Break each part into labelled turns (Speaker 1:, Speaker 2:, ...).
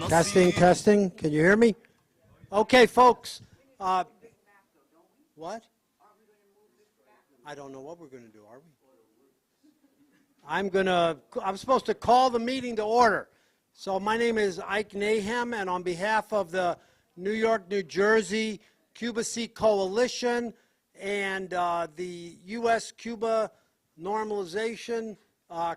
Speaker 1: Testing, testing. Can you hear me? Okay, folks. What? I don't know what we're going to do, are we? I'm supposed to call the meeting to order. So my name is Ike Nahum, and on behalf of the New York, New Jersey Cuba Sí Coalition and the U.S.-Cuba Normalization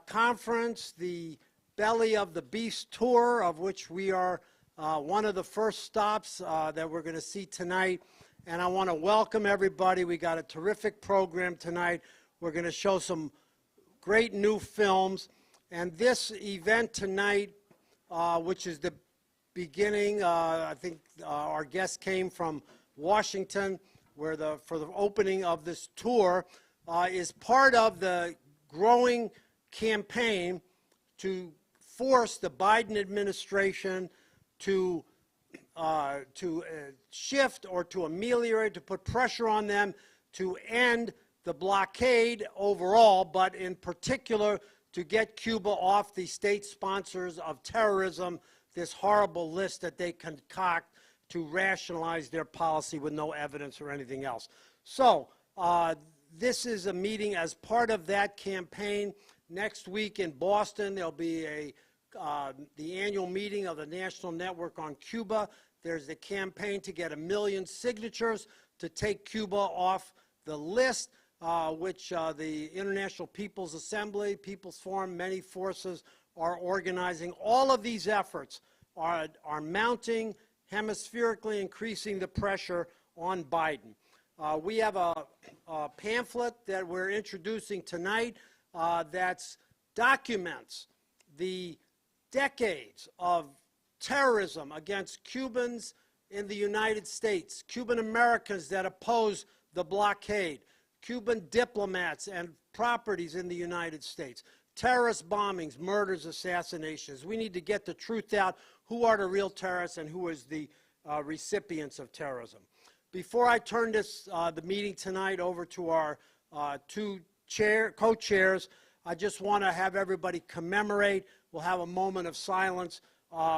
Speaker 1: Conference, the Belly of the Beast Tour, of which we are one of the first stops that we're going to see tonight. And I want to welcome everybody. We got a terrific program tonight. We're going to show some great new films. And this event tonight, which is the beginning, I think our guest came from Washington, where for the opening of this tour, is part of the growing campaign to force the Biden administration to shift or to ameliorate, to put pressure on them to end the blockade overall, but in particular to get Cuba off the state sponsors of terrorism, this horrible list that they concoct to rationalize their policy with no evidence or anything else. So this is a meeting as part of that campaign. Next week in Boston, there'll be the annual meeting of the National Network on Cuba. There's the campaign to get 1 million signatures to take Cuba off the list, which the International People's Assembly, People's Forum, many forces are organizing. All of these efforts are mounting, hemispherically increasing the pressure on Biden. We have a pamphlet that we're introducing tonight that documents the decades of terrorism against Cubans in the United States, Cuban Americans that oppose the blockade, Cuban diplomats and properties in the United States, terrorist bombings, murders, assassinations. We need to get the truth out. Who are the real terrorists and who is the recipients of terrorism? Before I turn the meeting tonight over to our two co-chairs, I just want to have everybody commemorate. We'll have a moment of silence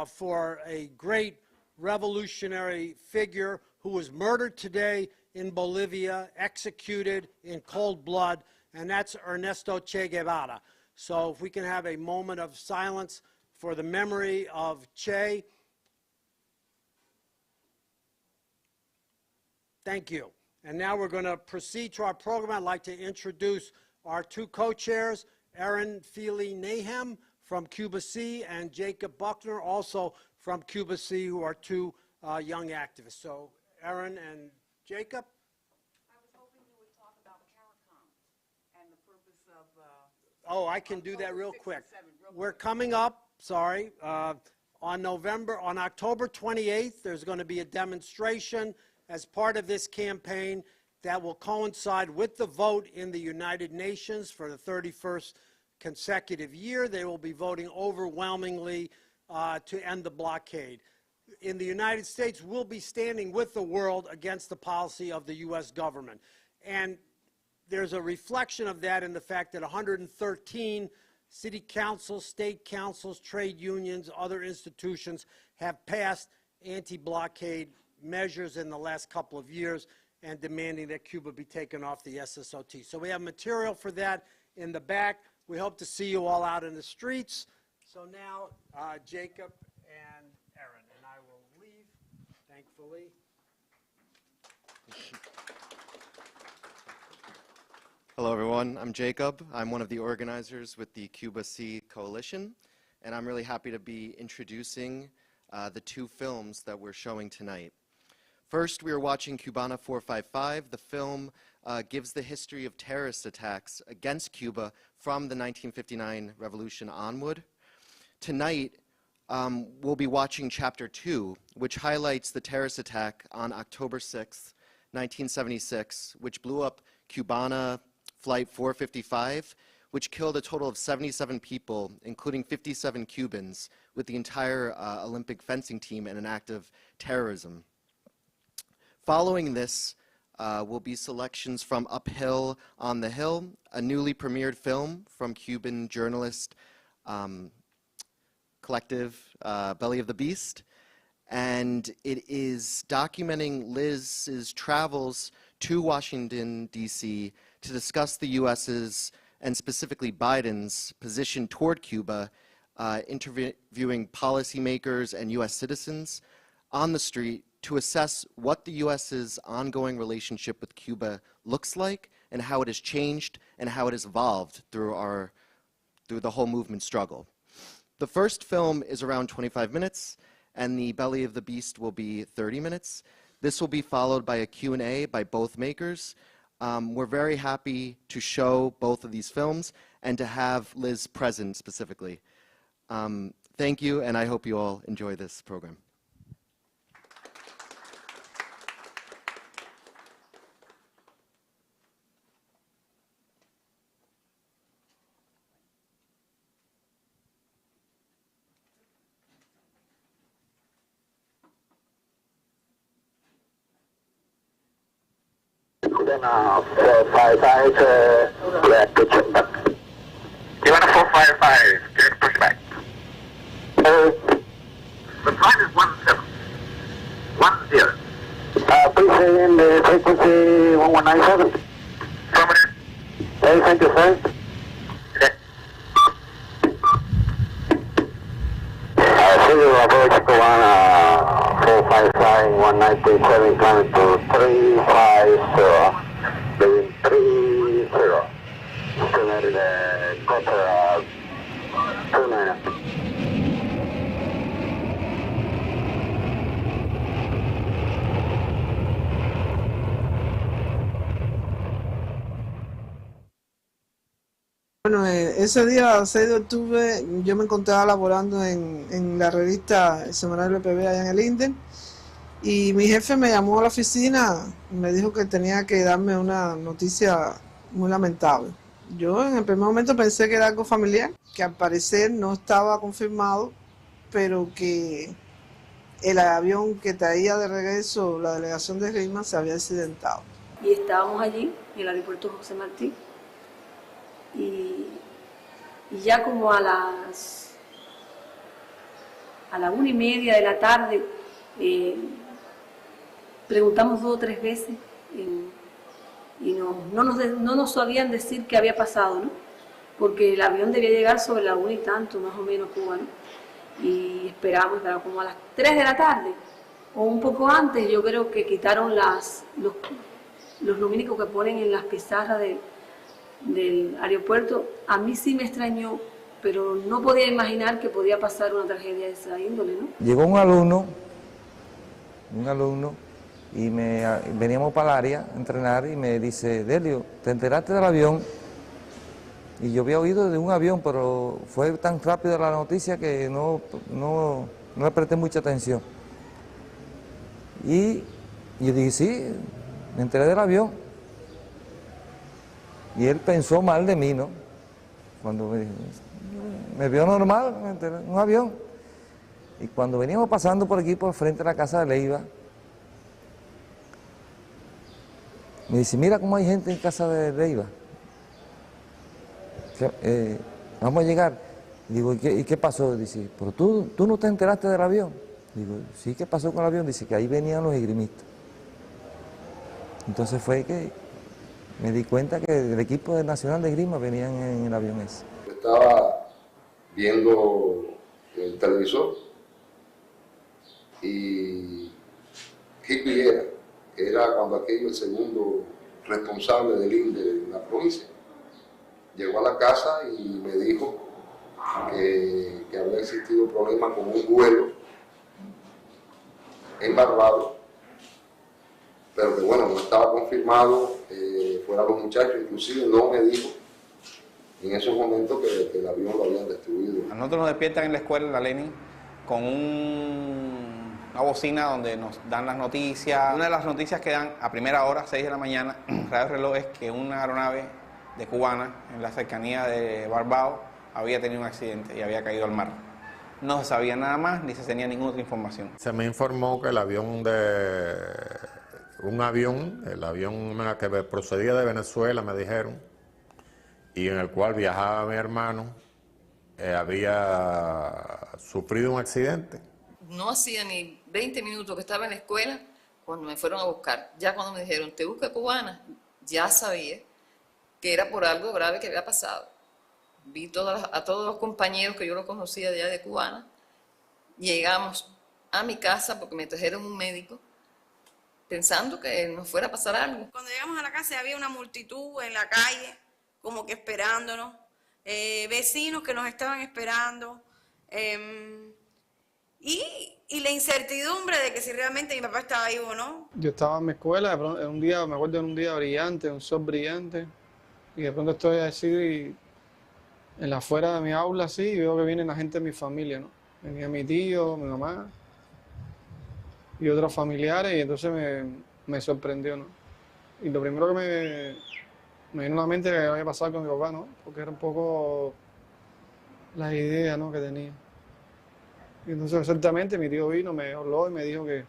Speaker 1: for a great revolutionary figure who was murdered today in Bolivia, executed in cold blood, and that's Ernesto Che Guevara. So if we can have a moment of silence for the memory of Che. Thank you. And now we're going to proceed to our program. I'd like to introduce our two co-chairs, Erin Feely Nahum from Cuba Sí and Jacob Buckner, also from Cuba Sí, who are two young activists. So, Erin and Jacob.
Speaker 2: I was hoping you would talk about CARICOM and the purpose of...
Speaker 1: oh, I can do that real quick. We're coming up, sorry, on October 28th, there's going to be a demonstration as part of this campaign that will coincide with the vote in the United Nations for the 31st consecutive year. They will be voting overwhelmingly to end the blockade. In the United States, we'll be standing with the world against the policy of the U.S. government. And there's a reflection of that in the fact that 113 city councils, state councils, trade unions, other institutions have passed anti-blockade measures in the last couple of years and demanding that Cuba be taken off the SSOT. So we have material for that in the back. We hope to see you all out in the streets. So now, Jacob and Erin, and I will leave, thankfully.
Speaker 3: Hello, everyone. I'm Jacob. I'm one of the organizers with the Cuba Sí Coalition, and I'm really happy to be introducing the two films that we're showing tonight. First, we are watching Cubana 455. The film gives the history of terrorist attacks against Cuba from the 1959 revolution onward. Tonight, we'll be watching Chapter 2, which highlights the terrorist attack on October 6, 1976, which blew up Cubana Flight 455, which killed a total of 77 people, including 57 Cubans, with the entire Olympic fencing team in an act of terrorism. Following this will be selections from Uphill on the Hill, a newly premiered film from Cuban journalist collective, Belly of the Beast, and it is documenting Liz's travels to Washington, D.C. to discuss the U.S.'s, and specifically Biden's, position toward Cuba, interviewing policymakers and U.S. citizens on the street to assess what the U.S.'s ongoing relationship with Cuba looks like and how it has changed and how it has evolved through the whole movement struggle. The first film is around 25 minutes, and the Belly of the Beast will be 30 minutes. This will be followed by a Q&A by both makers. We're very happy to show both of these films and to have Liz present specifically. Thank you, and I hope you all enjoy this program.
Speaker 4: Cubana 455, direct to Chimpak. Cubana 455, direct pushback. The flight is 17. 10. Please say in the frequency 1197. Affirmative. Hey, thank you, sir. Okay. Civil approach Cubana 455, 197, climbing to 350. Doing 30. Estimated quarter 29.
Speaker 5: Bueno, ese día, 6 de octubre, yo me encontraba laborando en la revista semanal LPB allá en el INDE, y mi jefe me llamó a la oficina y me dijo que tenía que darme una noticia muy lamentable. Yo en el primer momento pensé que era algo familiar, que al parecer no estaba confirmado, pero que el avión que traía de regreso la delegación de RIMA se había accidentado.
Speaker 6: Y estábamos allí, en el aeropuerto José Martí, y ya como a la 1:30 de la tarde, preguntamos 2 o 3 veces y no nos sabían decir qué había pasado, ¿no? Porque el avión debía llegar sobre la 1 y tanto, más o menos, Cuba, ¿no? Y esperamos, claro, como a las 3 de la tarde, o un poco antes. Yo creo que quitaron los lumínicos que ponen en las pizarras del aeropuerto. A mí sí me extrañó, pero no podía imaginar que podía pasar una tragedia de esa índole, ¿no?
Speaker 7: Llegó un alumno, y veníamos para el área a entrenar, y me dice: Delio, ¿te enteraste del avión? Y yo había oído de un avión, pero fue tan rápida la noticia que no le presté mucha atención. Y yo dije: sí, me enteré del avión. Y él pensó mal de mí, ¿no? Cuando me vio normal, me enteré, un avión. Y cuando veníamos pasando por aquí, por frente de la casa de Leiva, me dice: mira cómo hay gente en casa de Leiva. Vamos a llegar. Digo: ¿y qué pasó? Dice: pero tú no te enteraste del avión. Digo: sí, ¿qué pasó con el avión? Dice que ahí venían los esgrimistas. Entonces fue que me di cuenta que el equipo nacional de esgrima venían en el avión ese.
Speaker 8: Estaba viendo el televisor y Higuera, que era cuando aquello el segundo responsable del INDE en la provincia, llegó a la casa y me dijo que había existido problemas con un vuelo en Barbados, pero que bueno, no estaba confirmado, fuera los muchachos. Inclusive no me dijo en esos momentos que el avión lo habían destruido.
Speaker 9: A nosotros nos despiertan en la escuela, la Lenin, con una bocina donde nos dan las noticias. Una de las noticias que dan a primera hora, 6 de la mañana, Radio Reloj, es que una aeronave de Cubana, en la cercanía de Barbados, había tenido un accidente y había caído al mar. No se sabía nada más, ni se tenía ninguna otra información.
Speaker 10: Se me informó que el avión que procedía de Venezuela, me dijeron, y en el cual viajaba mi hermano, había sufrido un accidente.
Speaker 11: No hacía ni 20 minutos que estaba en la escuela cuando me fueron a buscar. Ya cuando me dijeron, te busca Cubana, ya sabía que era por algo grave que había pasado. Vi a todos los compañeros que yo lo conocía de allá de Cubana. Llegamos a mi casa porque me trajeron un médico pensando que nos fuera a pasar algo.
Speaker 2: Cuando llegamos a la casa había una multitud en la calle, como que esperándonos, vecinos que nos estaban esperando, y la incertidumbre de que si realmente mi papá estaba vivo o no.
Speaker 12: Yo estaba en mi escuela, en un día, me acuerdo de un día brillante, un sol brillante, y de pronto estoy así en la afuera de mi aula así, y veo que viene la gente de mi familia, ¿no? Venía mi tío, mi mamá y otros familiares, y entonces me sorprendió, ¿no? Y lo primero que me vino a la mente que había pasado con mi papá, ¿no? Porque era un poco la idea, ¿no?, que tenía. Y entonces exactamente mi tío vino, me habló y me dijo que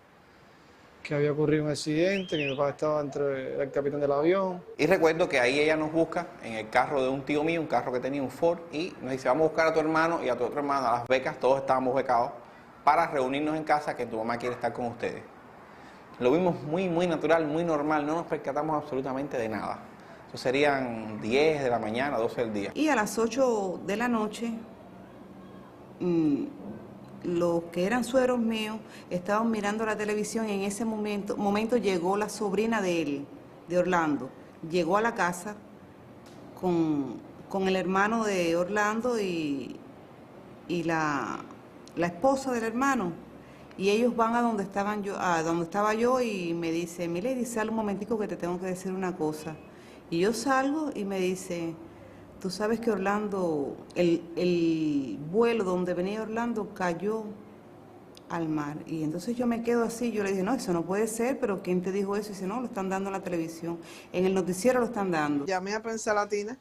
Speaker 12: había ocurrido un accidente, que mi papá estaba era el capitán del avión.
Speaker 9: Y recuerdo que ahí ella nos busca en el carro de un tío mío, un carro que tenía un Ford, y nos dice, vamos a buscar a tu hermano y a tu otro hermano, a las becas, todos estábamos becados, para reunirnos en casa, que tu mamá quiere estar con ustedes. Lo vimos muy natural, muy normal, no nos percatamos absolutamente de nada. Eso serían 10 de la mañana, 12 del día.
Speaker 13: Y a las 8 de la noche, los que eran suegros míos estaban mirando la televisión, y en ese momento llegó la sobrina de él, de Orlando. Llegó a la casa con el hermano de Orlando y la esposa del hermano. Y ellos van a donde estaba yo y me dice, Milady, sal un momentico que te tengo que decir una cosa. Y yo salgo y me dice, tú sabes que Orlando, el vuelo donde venía Orlando cayó al mar. Y entonces yo me quedo así, yo le dije, no, eso no puede ser, pero ¿quién te dijo eso? Y dice, no, lo están dando en la televisión, en el noticiero lo están dando.
Speaker 5: Llamé a Prensa Latina,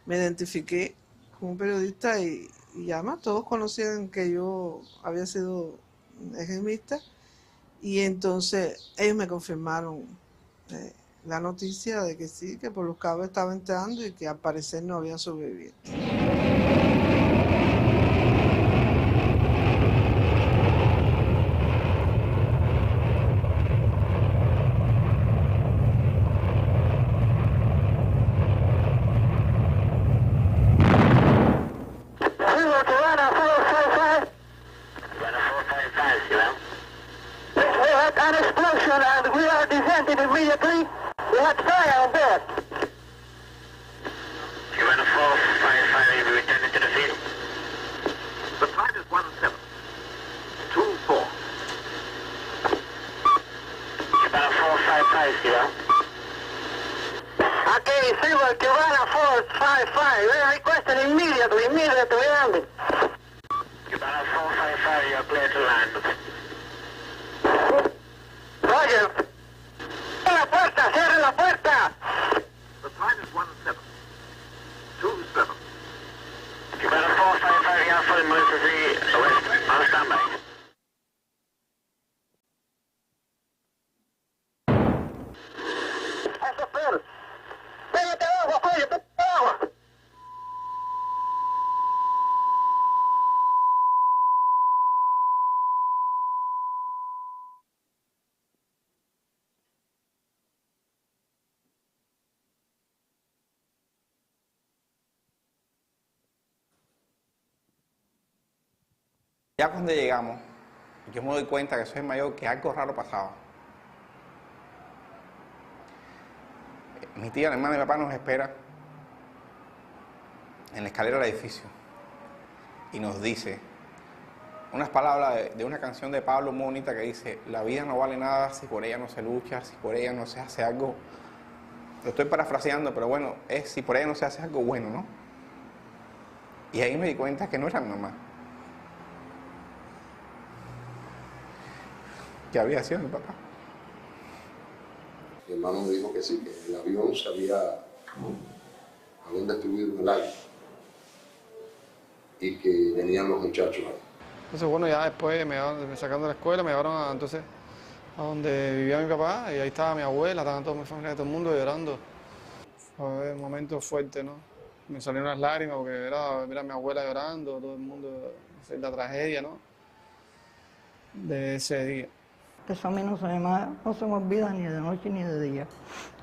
Speaker 5: me identifiqué como periodista y además todos conocían que yo había sido extremista, y entonces ellos me confirmaron la noticia de que sí, que por los cabos estaba entrando y que al parecer no había sobrevivido.
Speaker 4: An explosion and we are descending immediately. We had fire on board. Cubana 455, we returning to the field. The flight is 1724. Cubana 455, Sierra. Okay, Silver, Cubana 455. We are requesting immediately landing. Cubana 455, you are clear to land. Roger. ¡Cierren la puerta! The time is 1727. Cubana 455, Alpha emergency, west, on standby. Eso es peor. Pégate abajo, cuello, pégate abajo.
Speaker 9: Ya cuando llegamos, yo me doy cuenta que soy mayor, que algo raro pasaba. Mi tía, la hermana de mi papá, nos espera en la escalera del edificio y nos dice unas palabras de una canción de Pablo muy bonita que dice: la vida no vale nada si por ella no se lucha, si por ella no se hace algo. Lo estoy parafraseando, pero bueno, es si por ella no se hace algo bueno, ¿no? Y ahí me di cuenta que no era mi mamá, que había sido mi papá.
Speaker 8: Mi hermano me dijo que sí, que el avión se habían destruido en el aire y que venían los muchachos ahí.
Speaker 12: Entonces, bueno, ya después me sacaron de la escuela, me llevaron a donde vivía mi papá, y ahí estaba mi abuela, estaban toda mi familia, todo el mundo llorando. Fue un momento fuerte, ¿no? me salieron las lágrimas porque ver a mi abuela llorando, todo el mundo, la tragedia, ¿no? De ese día.
Speaker 14: Eso a mí no se me olvida ni de noche ni de día.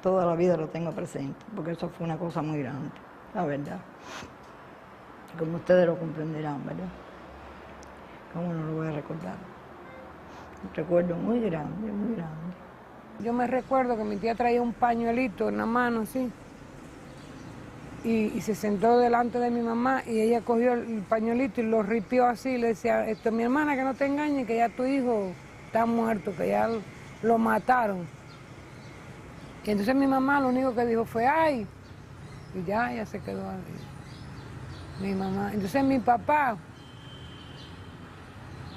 Speaker 14: Toda la vida lo tengo presente, porque eso fue una cosa muy grande, la verdad. Como ustedes lo comprenderán, ¿verdad? ¿Cómo no lo voy a recordar? Un recuerdo muy grande, muy grande.
Speaker 15: Yo me recuerdo que mi tía traía un pañuelito en la mano, así, y se sentó delante de mi mamá y ella cogió el pañuelito y lo ripió así y le decía, esto mi hermana, que no te engañes, que ya tu hijo está muerto, que ya lo mataron. Y entonces mi mamá lo único que dijo fue, ¡ay! Y ya se quedó ahí. Mi mamá. Entonces mi papá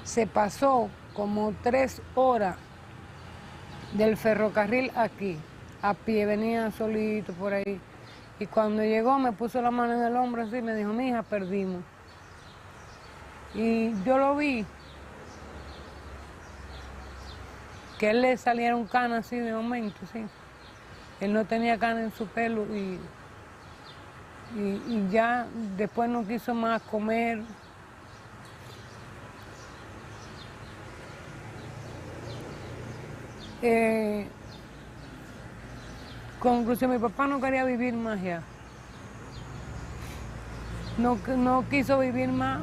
Speaker 15: se pasó como 3 horas del ferrocarril aquí, a pie, venía solito por ahí. Y cuando llegó me puso la mano en el hombro así y me dijo, mija, perdimos. Y yo lo vi, que él le salieron canas así de momento, sí. Él no tenía canas en su pelo y ya después no quiso más comer. Conclusión, mi papá no quería vivir más ya. No quiso vivir más.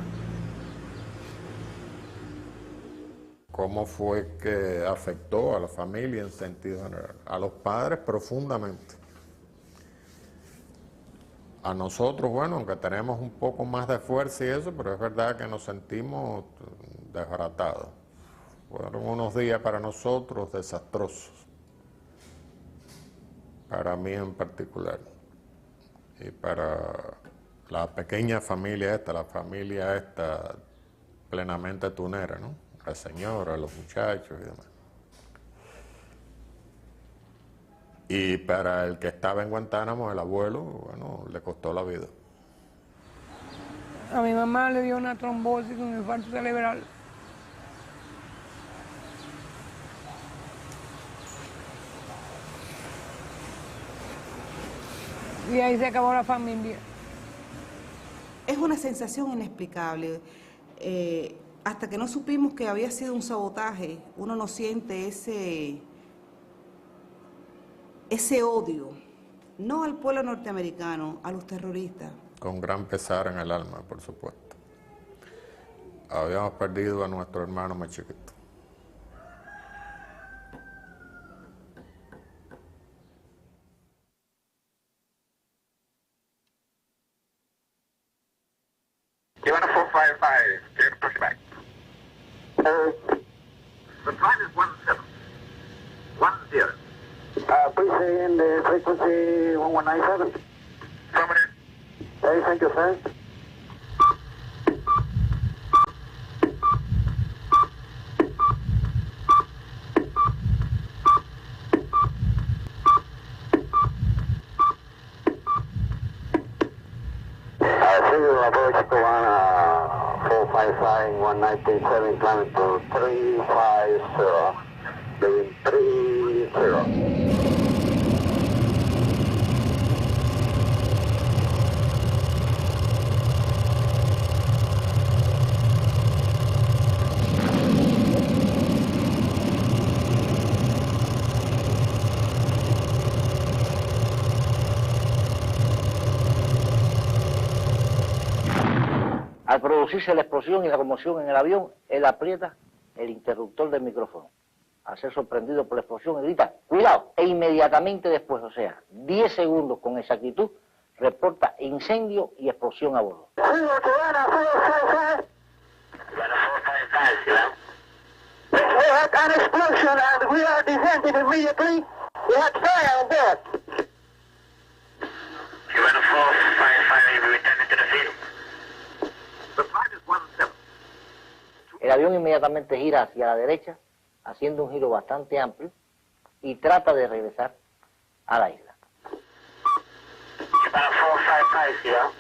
Speaker 10: ¿Cómo fue que afectó a la familia en sentido general? A los padres profundamente. A nosotros, bueno, aunque tenemos un poco más de fuerza y eso, pero es verdad que nos sentimos desbaratados. Fueron unos días para nosotros desastrosos. Para mí en particular. Y para la pequeña familia esta, la familia esta plenamente tunera, ¿no? La señora, los muchachos y demás. Y para el que estaba en Guantánamo, el abuelo, bueno, le costó la vida.
Speaker 15: A mi mamá le dio una trombosis, un infarto cerebral. Y ahí se acabó la familia.
Speaker 13: Es una sensación inexplicable. Hasta que no supimos que había sido un sabotaje, uno no siente ese odio, no al pueblo norteamericano, a los terroristas.
Speaker 10: Con gran pesar en el alma, por supuesto. Habíamos perdido a nuestro hermano más chiquito.
Speaker 4: Cubana 455, clear to push back. The time is 1710. Please say in the frequency 1197. Affirmative. Hey, thank you, sir. Cubana 455, 1937, climbing to 350, leaving 30.
Speaker 16: Al producirse la explosión y la conmoción en el avión, él aprieta el interruptor del micrófono. Al ser sorprendido por la explosión, grita, ¡cuidado! E inmediatamente después, o sea, 10 segundos con exactitud, reporta incendio y explosión a bordo.
Speaker 4: Cubana 455. Cubana 455, we had an explosion and we are descending immediately. We had fire on board. Cubana 455, we returning to the field.
Speaker 16: El avión inmediatamente gira hacia la derecha, haciendo un giro bastante amplio, y trata de regresar a la isla.
Speaker 4: Cubana 455,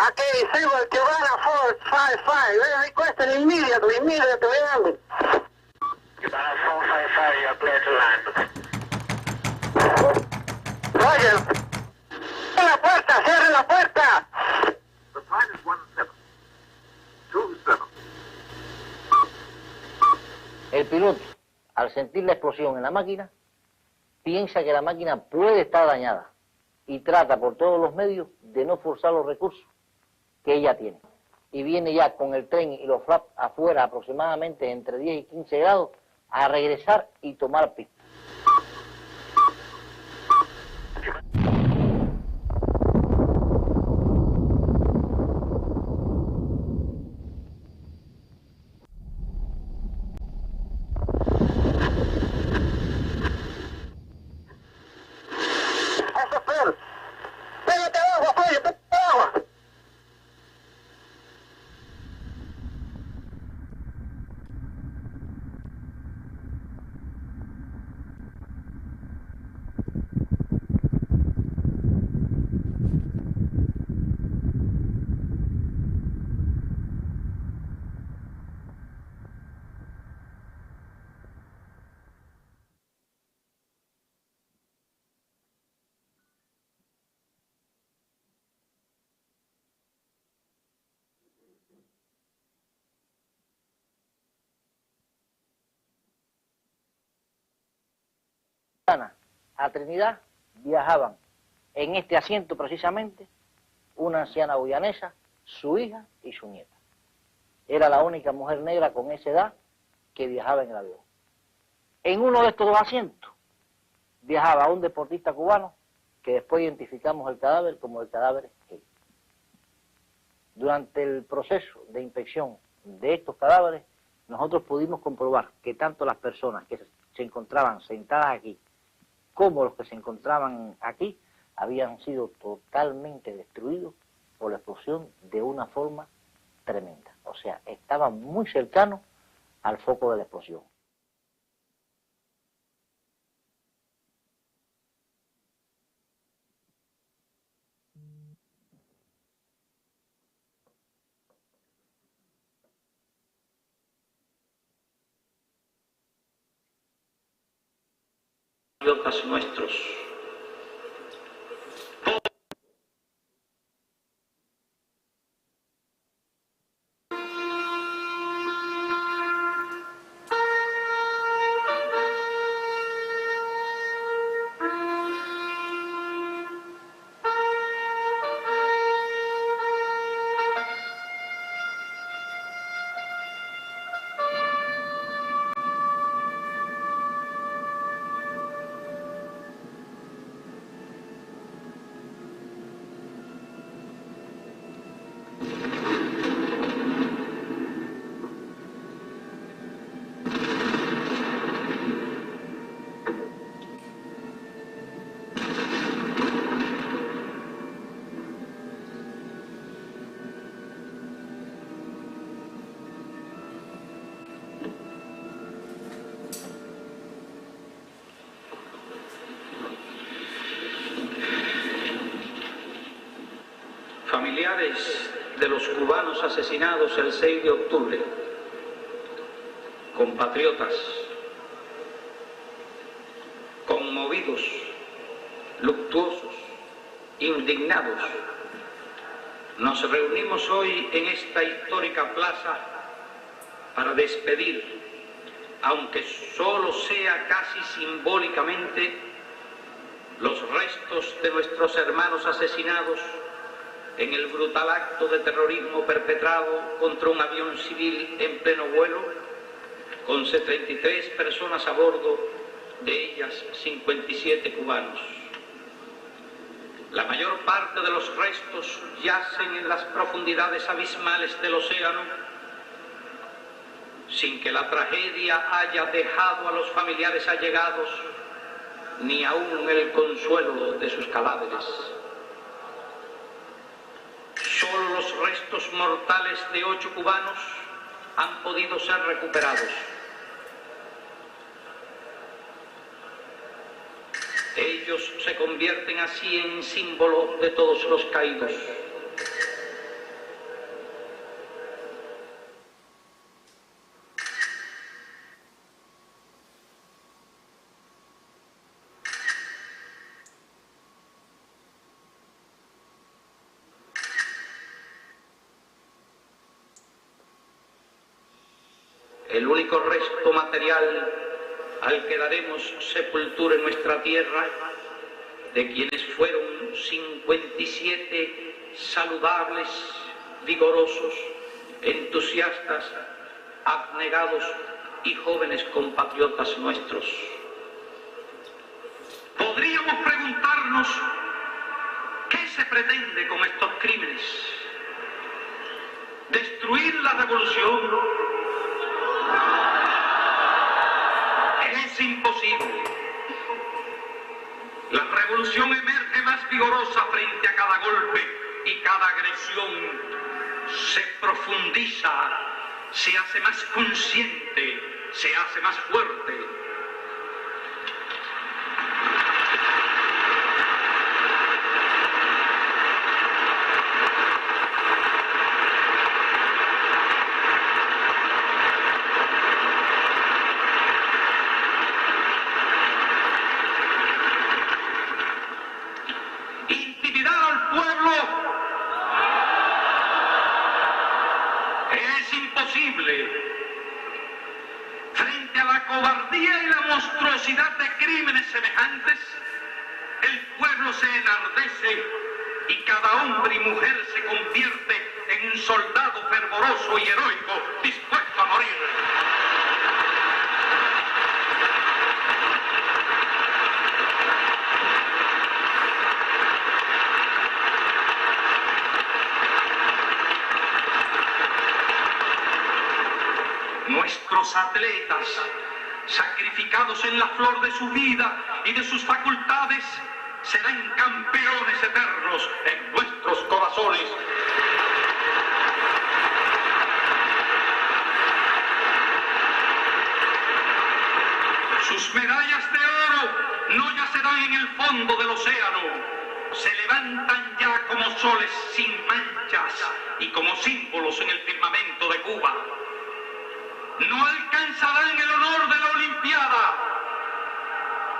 Speaker 4: okay, Silver, Cubana 455, we are requesting immediately landing. Cubana 455, you are clear to land. Roger. ¡Cierre la puerta! ¡Cierre la puerta!
Speaker 17: The time is 1:07. 2:07.
Speaker 16: El piloto, al sentir la explosión en la máquina, piensa que la máquina puede estar dañada y trata por todos los medios de no forzar los recursos que ella tiene. Y viene ya con el tren y los flaps afuera aproximadamente entre 10 y 15 grados a regresar y tomar pista.
Speaker 4: ¡Pégate abajo, Freddy! ¡Pégate abajo!
Speaker 16: A Trinidad viajaban en este asiento precisamente una anciana guyanesa, su hija y su nieta. Era la única mujer negra con esa edad que viajaba en el avión. En uno de estos dos asientos viajaba un deportista cubano que después identificamos el cadáver como el cadáver Key. Durante el proceso de inspección de estos cadáveres, nosotros pudimos comprobar que tanto las personas que se encontraban sentadas aquí como los que se encontraban aquí habían sido totalmente destruidos por la explosión de una forma tremenda. O sea, estaban muy cercanos al foco de la explosión.
Speaker 18: Compatriotas nuestros. Familiares de los cubanos asesinados el 6 de octubre, compatriotas, conmovidos, luctuosos, indignados, nos reunimos hoy en esta histórica plaza para despedir, aunque solo sea casi simbólicamente, los restos de nuestros hermanos asesinados en el brutal acto de terrorismo perpetrado contra un avión civil en pleno vuelo, con 73 personas a bordo, de ellas 57 cubanos. La mayor parte de los restos yacen en las profundidades abismales del océano, sin que la tragedia haya dejado a los familiares allegados ni aún el consuelo de sus cadáveres. Solo los restos mortales de 8 cubanos han podido ser recuperados. Ellos se convierten así en símbolo de todos los caídos. el único resto material al que daremos sepultura en nuestra tierra, de quienes fueron 57 saludables, vigorosos, entusiastas, abnegados y jóvenes compatriotas nuestros. Podríamos preguntarnos qué se pretende con estos crímenes. ¿Destruir la revolución? Es imposible. La revolución emerge más vigorosa frente a cada golpe y cada agresión se profundiza, se hace más consciente, se hace más fuerte. Frente a la cobardía y la monstruosidad de crímenes semejantes, el pueblo se enardece y cada hombre y mujer se convierte en un soldado fervoroso y heroico, dispuesto a morir. Nuestros atletas, sacrificados en la flor de su vida y de sus facultades, serán campeones eternos en nuestros corazones. Sus medallas de oro no yacerán en el fondo del océano, se levantan ya como soles sin manchas y como símbolos en el firmamento de Cuba. No alcanzarán el honor de la Olimpiada,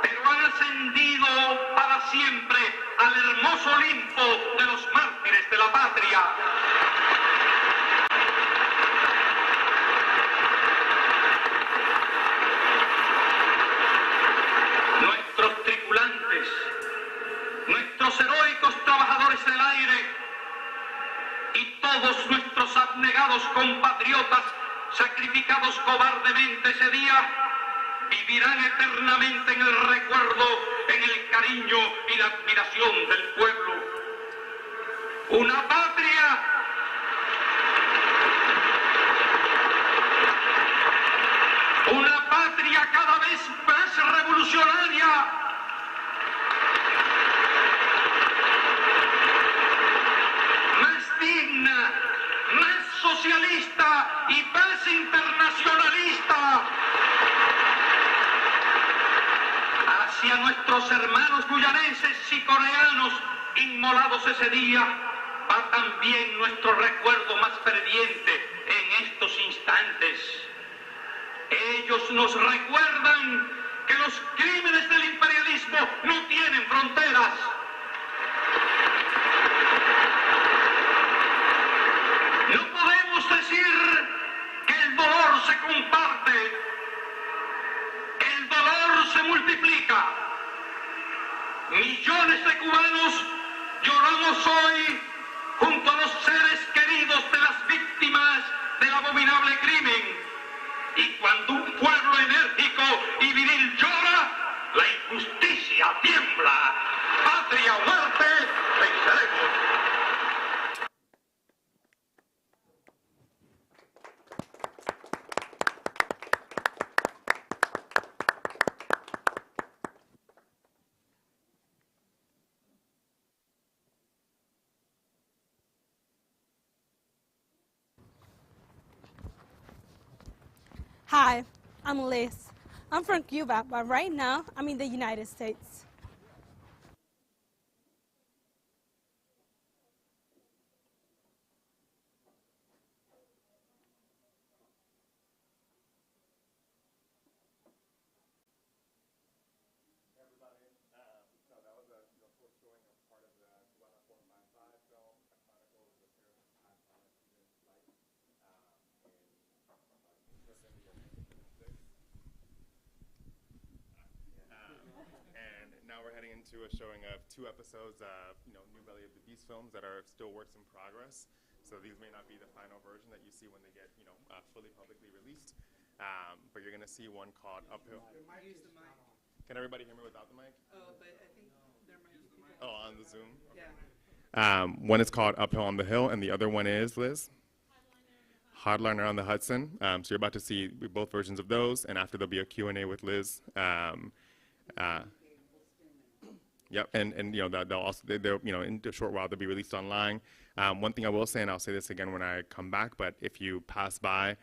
Speaker 18: pero han ascendido para siempre al hermoso Olimpo de los mártires de la patria. Nuestros tripulantes, nuestros heroicos trabajadores del aire y todos nuestros abnegados compatriotas sacrificados cobardemente ese día, vivirán eternamente en el recuerdo, en el cariño y la admiración del pueblo. Una patria cada vez más revolucionaria, más digna, más socialista y más internacionalista. Hacia nuestros hermanos guyanenses y coreanos inmolados ese día va también nuestro recuerdo más ferviente en estos instantes. Ellos nos recuerdan que los crímenes del imperialismo no tienen fronteras. No podemos decir que el dolor se comparte, el dolor se multiplica. Millones de cubanos lloramos hoy junto a los seres queridos de las víctimas del abominable crimen. Y cuando un pueblo enérgico y viril llora, la injusticia tiembla. Patria o muerte, venceremos.
Speaker 19: Hi, I'm Liz. I'm from Cuba, but right now I'm in the United States.
Speaker 20: to a showing of 2 episodes of, New Belly of the Beast films that are still works in progress. So these may not be the final version that you see when they get, fully publicly released. But you're going to see one called Uphill. Can everybody hear me without the mic?
Speaker 5: Oh, but I think there might be.
Speaker 20: Oh, on the Zoom? Okay.
Speaker 5: Yeah.
Speaker 20: One is called Uphill on the Hill, and the other one is, Liz? Hardliner on the Hudson. So you're about to see both versions of those, and after there'll be a Q&A with Liz. Yep, and they'll also in a short while they'll be released online. One thing I will say, and I'll say this again when I come back, but if you pass by,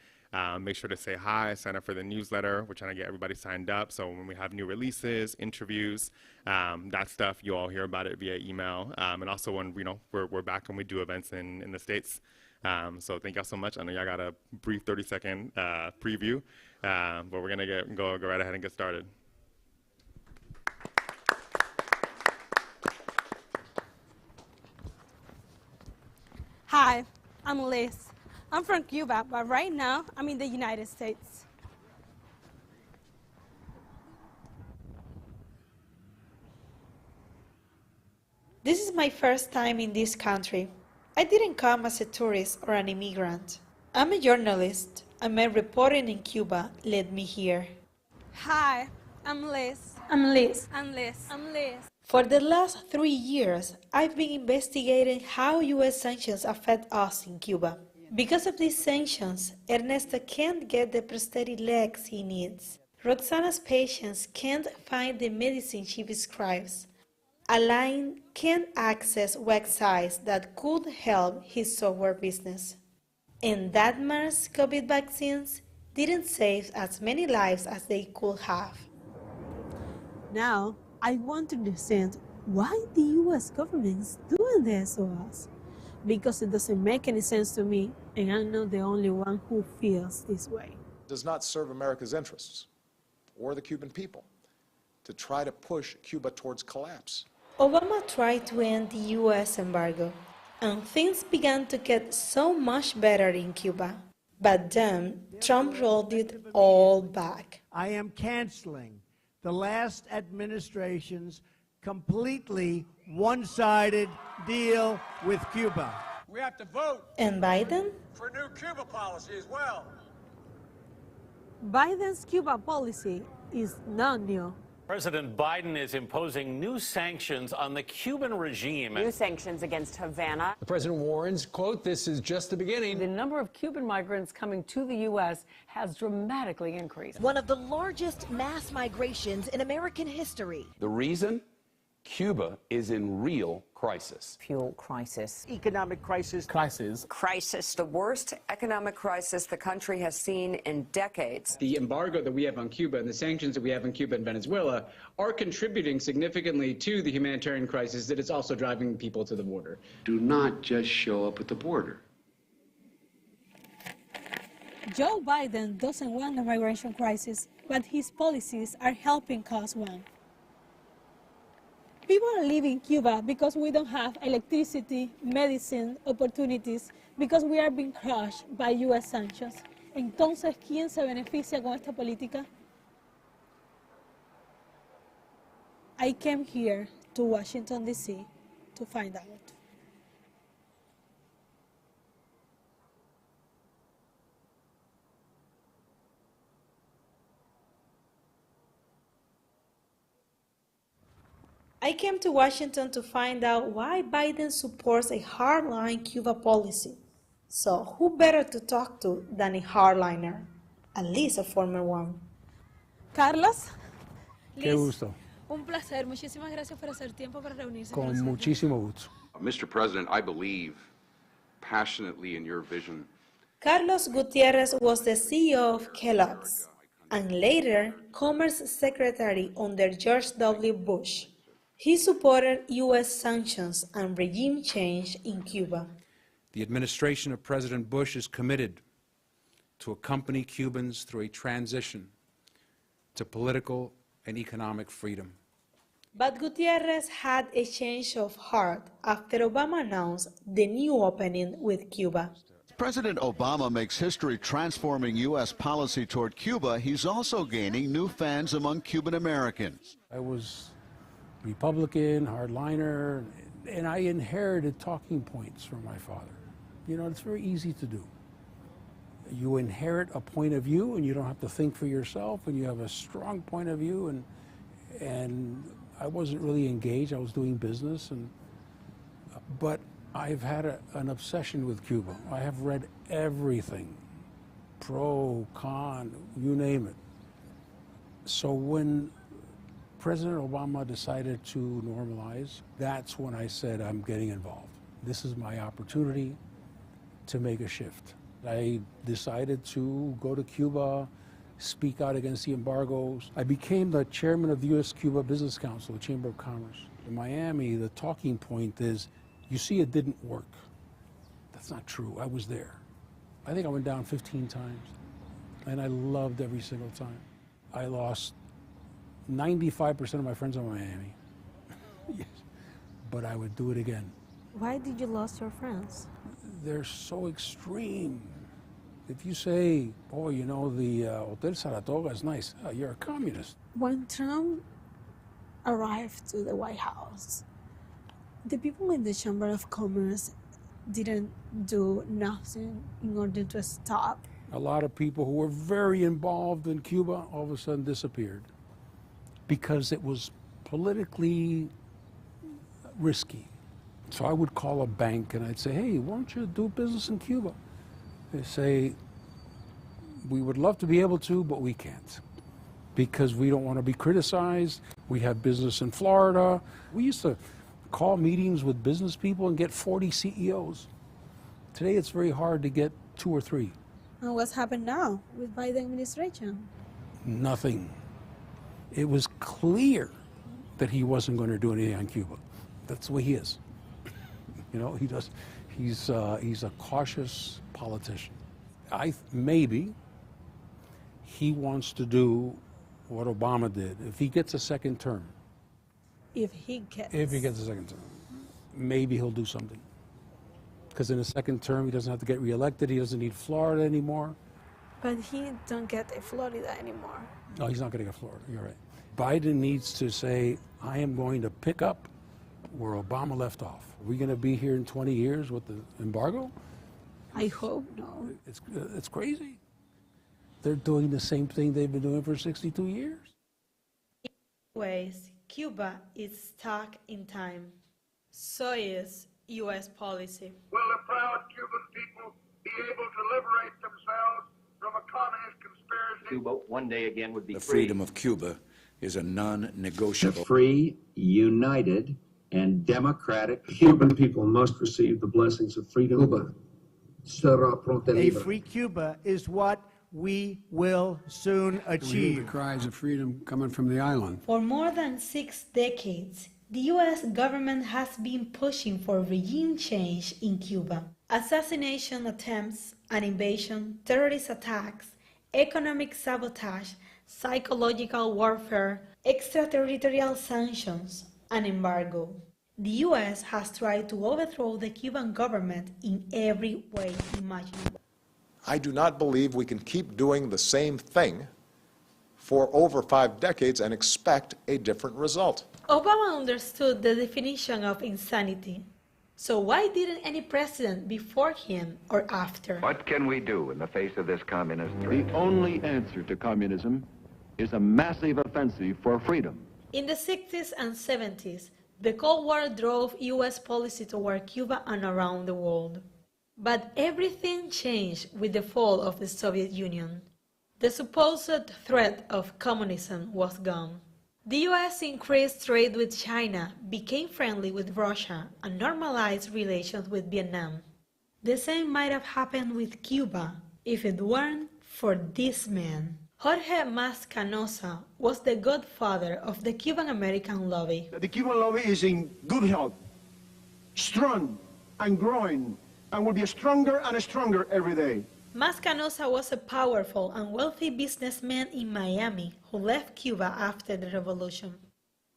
Speaker 20: make sure to say hi, sign up for the newsletter. We're trying to get everybody signed up, so when we have new releases, interviews, that stuff, you all hear about it via email. And also when we're back and we do events in the States. So thank y'all so much. I know y'all got a brief 30-second preview, but we're gonna go right ahead and get started.
Speaker 19: Hi, I'm Liz. I'm from Cuba, but right now I'm in the United States.
Speaker 21: This is my first time in this country. I didn't come as a tourist or an immigrant. I'm a journalist, and my reporting in Cuba led me here.
Speaker 19: Hi, I'm Liz.
Speaker 21: I'm Liz.
Speaker 19: I'm Liz. I'm Liz.
Speaker 21: For the last 3 years, I've been investigating how U.S. sanctions affect us in Cuba. Because of these sanctions, Ernesto can't get the prosthetic legs he needs. Roxana's patients can't find the medicine she prescribes. Alain can't access websites that could help his software business. And that man's COVID vaccines didn't save as many lives as they could have.
Speaker 22: Now, I want to understand why the U.S. government is doing this to us. Because it doesn't make any sense to me, and I'm not the only one who feels this way.
Speaker 23: It does not serve America's interests or the Cuban people to try to push Cuba towards collapse.
Speaker 21: Obama tried to end the U.S. embargo, and things began to get so much better in Cuba. But then, Trump rolled it all back.
Speaker 24: I am canceling the last administration's completely one-sided deal with Cuba.
Speaker 25: We have to vote.
Speaker 21: And Biden?
Speaker 25: For new Cuba policy as well.
Speaker 22: Biden's Cuba policy is not new.
Speaker 26: President Biden is imposing new sanctions on the Cuban regime.
Speaker 27: New sanctions against Havana.
Speaker 28: The president warns, quote, "This is just the beginning."
Speaker 29: The number of Cuban migrants coming to the U.S. has dramatically increased.
Speaker 30: One of the largest mass migrations in American history.
Speaker 31: The reason? Cuba is in real crisis.
Speaker 27: Fuel crisis.
Speaker 24: Economic crisis.
Speaker 27: Crisis. The worst economic crisis the country has seen in decades.
Speaker 32: The embargo that we have on Cuba and the sanctions that we have on Cuba and Venezuela are contributing significantly to the humanitarian crisis that is also driving people to the border.
Speaker 33: Do not just show up at the border.
Speaker 19: Joe Biden doesn't want a migration crisis, but his policies are helping cause one. People are leaving Cuba because we don't have electricity, medicine, opportunities, because we are being crushed by U.S. sanctions. Entonces, ¿quién se beneficia con esta política? I came here to Washington, D.C. to find out.
Speaker 21: I came to Washington to find out why Biden supports a hardline Cuba policy. So who better to talk to than a hardliner, at least a former one.
Speaker 19: Carlos,
Speaker 28: Qué gusto.
Speaker 19: un placer. Muchísimas gracias por hacer tiempo para reunirse
Speaker 28: Con
Speaker 19: nosotros.
Speaker 28: muchísimo gusto.
Speaker 33: Mr. President, I believe passionately in your vision.
Speaker 21: Carlos Gutierrez was the CEO of Kellogg's and later Commerce Secretary under George W. Bush. He supported U.S. sanctions and regime change in Cuba.
Speaker 34: The administration of President Bush is committed to accompany Cubans through a transition to political and economic freedom.
Speaker 21: But Gutierrez had a change of heart after Obama announced the new opening with Cuba.
Speaker 35: President Obama makes history transforming U.S. policy toward Cuba. He's also gaining new fans among Cuban Americans.
Speaker 28: I was
Speaker 34: Republican, hardliner, and I inherited talking points from my father. You know, it's very easy to do. You inherit a point of view and you don't have to think for yourself, and you have a strong point of view, and I wasn't really engaged. I was doing business, but I've had an obsession with Cuba. I have read everything, pro, con, you name it. So when President Obama decided to normalize, that's when I said, I'm getting involved. This is my opportunity to make a shift. I decided to go to Cuba, speak out against the embargoes. I became the chairman of the U.S.-Cuba Business Council, the Chamber of Commerce. In Miami, the talking point is, you see, it didn't work. That's not true. I was there. I think I went down 15 times, and I loved every single time. I lost 95% of my friends in Miami. Yes, but I would do it again.
Speaker 22: Why did you lose your friends?
Speaker 34: They're so extreme. If you say, oh, you know, the Hotel Saratoga is nice, you're a communist.
Speaker 22: When Trump arrived to the White House, the people in the Chamber of Commerce didn't do nothing in order to stop.
Speaker 34: A lot of people who were very involved in Cuba all of a sudden disappeared because it was politically risky. So I would call a bank and I'd say, hey, why don't you do business in Cuba? They say, we would love to be able to, but we can't because we don't want to be criticized. We have business in Florida. We used to call meetings with business people and get 40 CEOs. Today it's very hard to get 2 or 3.
Speaker 22: And what's happened now with Biden administration?
Speaker 34: Nothing. It was clear that he wasn't going to do anything on Cuba. That's the way he is. You know, he's a cautious politician. Maybe he wants to do what Obama did. If he gets a second term.
Speaker 22: If he gets
Speaker 34: a second term, maybe he'll do something. Because in a second term, he doesn't have to get reelected. He doesn't need Florida anymore.
Speaker 22: But he don't get a Florida anymore.
Speaker 34: No, he's not going to get Florida. You're right. Biden needs to say, I am going to pick up where Obama left off. Are we going to be here in 20 years with the embargo?
Speaker 22: I hope no.
Speaker 34: It's crazy. They're doing the same thing they've been doing for 62 years.
Speaker 21: In ways, Cuba is stuck in time. So is U.S. policy.
Speaker 1: Will the proud Cuban people be able to liberate themselves from a communist conspiracy?
Speaker 2: Cuba one day again would be
Speaker 3: free.
Speaker 2: The
Speaker 3: freedom of Cuba is a non-negotiable. Free, united, and democratic
Speaker 4: Cuban people must receive the blessings of freedom. Cuba será pronto libre.
Speaker 24: A free Cuba is what we will soon achieve.
Speaker 3: We hear the cries of freedom coming from the island.
Speaker 21: For more than 6 decades, the U.S. government has been pushing for regime change in Cuba. Assassination attempts, an invasion, terrorist attacks, economic sabotage, psychological warfare, extraterritorial sanctions, an embargo. The U.S. has tried to overthrow the Cuban government in every way imaginable.
Speaker 23: I do not believe we can keep doing the same thing for over 5 decades and expect a different result.
Speaker 21: Obama understood the definition of insanity. So why didn't any president before him or after?
Speaker 6: What can we do in the face of this communist threat?
Speaker 7: The only answer to communism is a massive offensive for freedom.
Speaker 21: In the 60s and 70s, the Cold War drove U.S. policy toward Cuba and around the world. But everything changed with the fall of the Soviet Union. The supposed threat of communism was gone. The U.S. increased trade with China, became friendly with Russia, and normalized relations with Vietnam. The same might have happened with Cuba if it weren't for this man. Jorge Mas Canosa was the godfather of the Cuban-American lobby.
Speaker 8: The Cuban lobby is in good health, strong and growing, and will be stronger and stronger every day.
Speaker 21: Mas Canosa was a powerful and wealthy businessman in Miami who left Cuba after the revolution.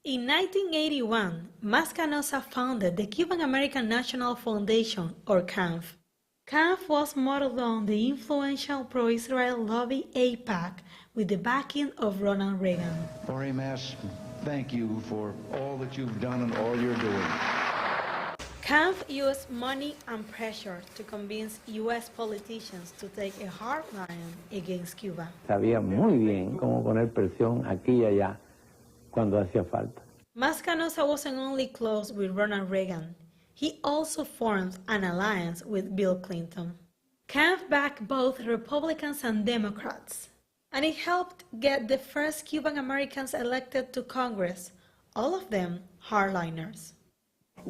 Speaker 21: In 1981, Mas Canosa founded the Cuban-American National Foundation, or CANF. CANF was modeled on the influential pro-Israel lobby AIPAC with the backing of Ronald Reagan.
Speaker 9: Laurie Mass
Speaker 2: thank you for all that you've done and all you're doing.
Speaker 21: Camp used money and pressure to convince U.S. politicians to take a hard line against Cuba.
Speaker 5: Sabía muy bien cómo poner presión aquí y allá cuando hacía falta.
Speaker 21: Mascanosa wasn't only close with Ronald Reagan, he also formed an alliance with Bill Clinton. Camp backed both Republicans and Democrats, and it helped get the first Cuban Americans elected to Congress, all of them hardliners.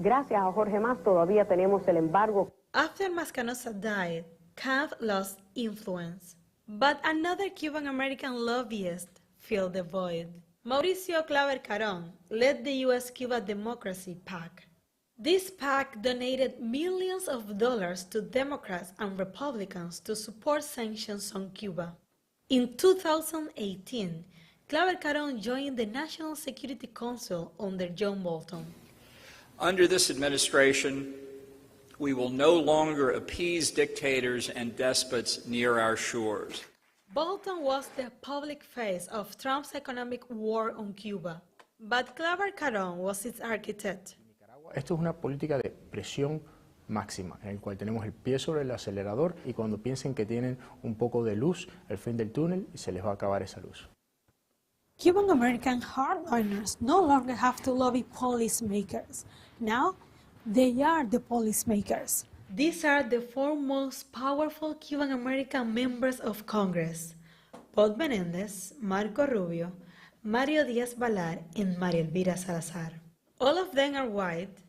Speaker 9: Gracias a Jorge Mas todavía tenemos el embargo.
Speaker 21: After Mascanosa died, Camp lost influence, but another Cuban American lobbyist filled the void. Mauricio Claver Carón led the U.S.-Cuba Democracy PAC. This PAC donated millions of dollars to Democrats and Republicans to support sanctions on Cuba. In 2018, Claver Carón joined the National Security Council under John Bolton.
Speaker 10: Under this administration, we will no longer appease dictators and despots near our shores.
Speaker 21: Bolton was the public face of Trump's economic war on Cuba, but Claver Carón was its architect.
Speaker 11: Esto es una política de presión máxima, en el cual tenemos el pie sobre el acelerador y cuando piensen que tienen un poco de luz al fin del túnel, se les va a acabar esa luz.
Speaker 22: Cuban American hardliners no longer have to lobby policymakers. Now, they are the policymakers.
Speaker 21: These are the four most powerful Cuban American members of Congress: Bob Menendez, Marco Rubio, Mario Díaz-Balart, and María Elvira Salazar. All of them are white,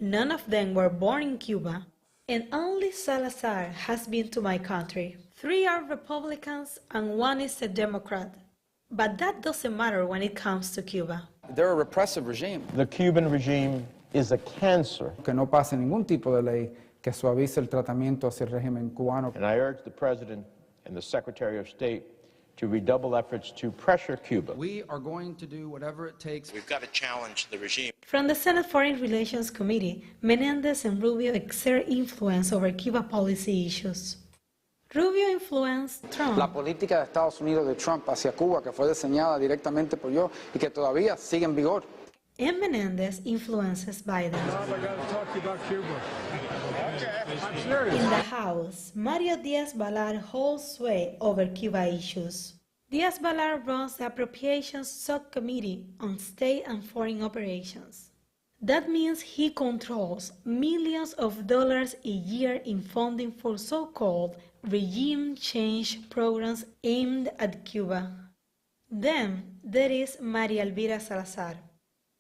Speaker 21: none of them were born in Cuba, and only Salazar has been to my country. 3 are Republicans and 1 is a Democrat. But that doesn't matter when it comes to Cuba.
Speaker 12: They're a repressive regime.
Speaker 13: The Cuban regime is a cancer.
Speaker 14: Que no pase ningún tipo de ley que suavice el tratamiento hacia el régimen cubano.
Speaker 13: And I urge the President and the Secretary of State to redouble efforts to pressure Cuba.
Speaker 14: We are going to do whatever it takes.
Speaker 13: We've got to challenge the regime.
Speaker 21: From the Senate Foreign Relations Committee, Menendez and Rubio exert influence over Cuba policy issues. Rubio influenced Trump.
Speaker 14: La política de Estados Unidos de Trump hacia Cuba, que fue diseñada directamente por yo y que todavía sigue en vigor.
Speaker 21: And Menendez influences Biden.
Speaker 13: Bob, I got to talk to you about Cuba. Okay, I'm serious.
Speaker 21: In the House, Mario Díaz-Balart holds sway over Cuba issues. Díaz-Balart runs the Appropriations Subcommittee on State and Foreign Operations. That means he controls millions of dollars a year in funding for so-called regime change programs aimed at Cuba. Then there is María Elvira Salazar.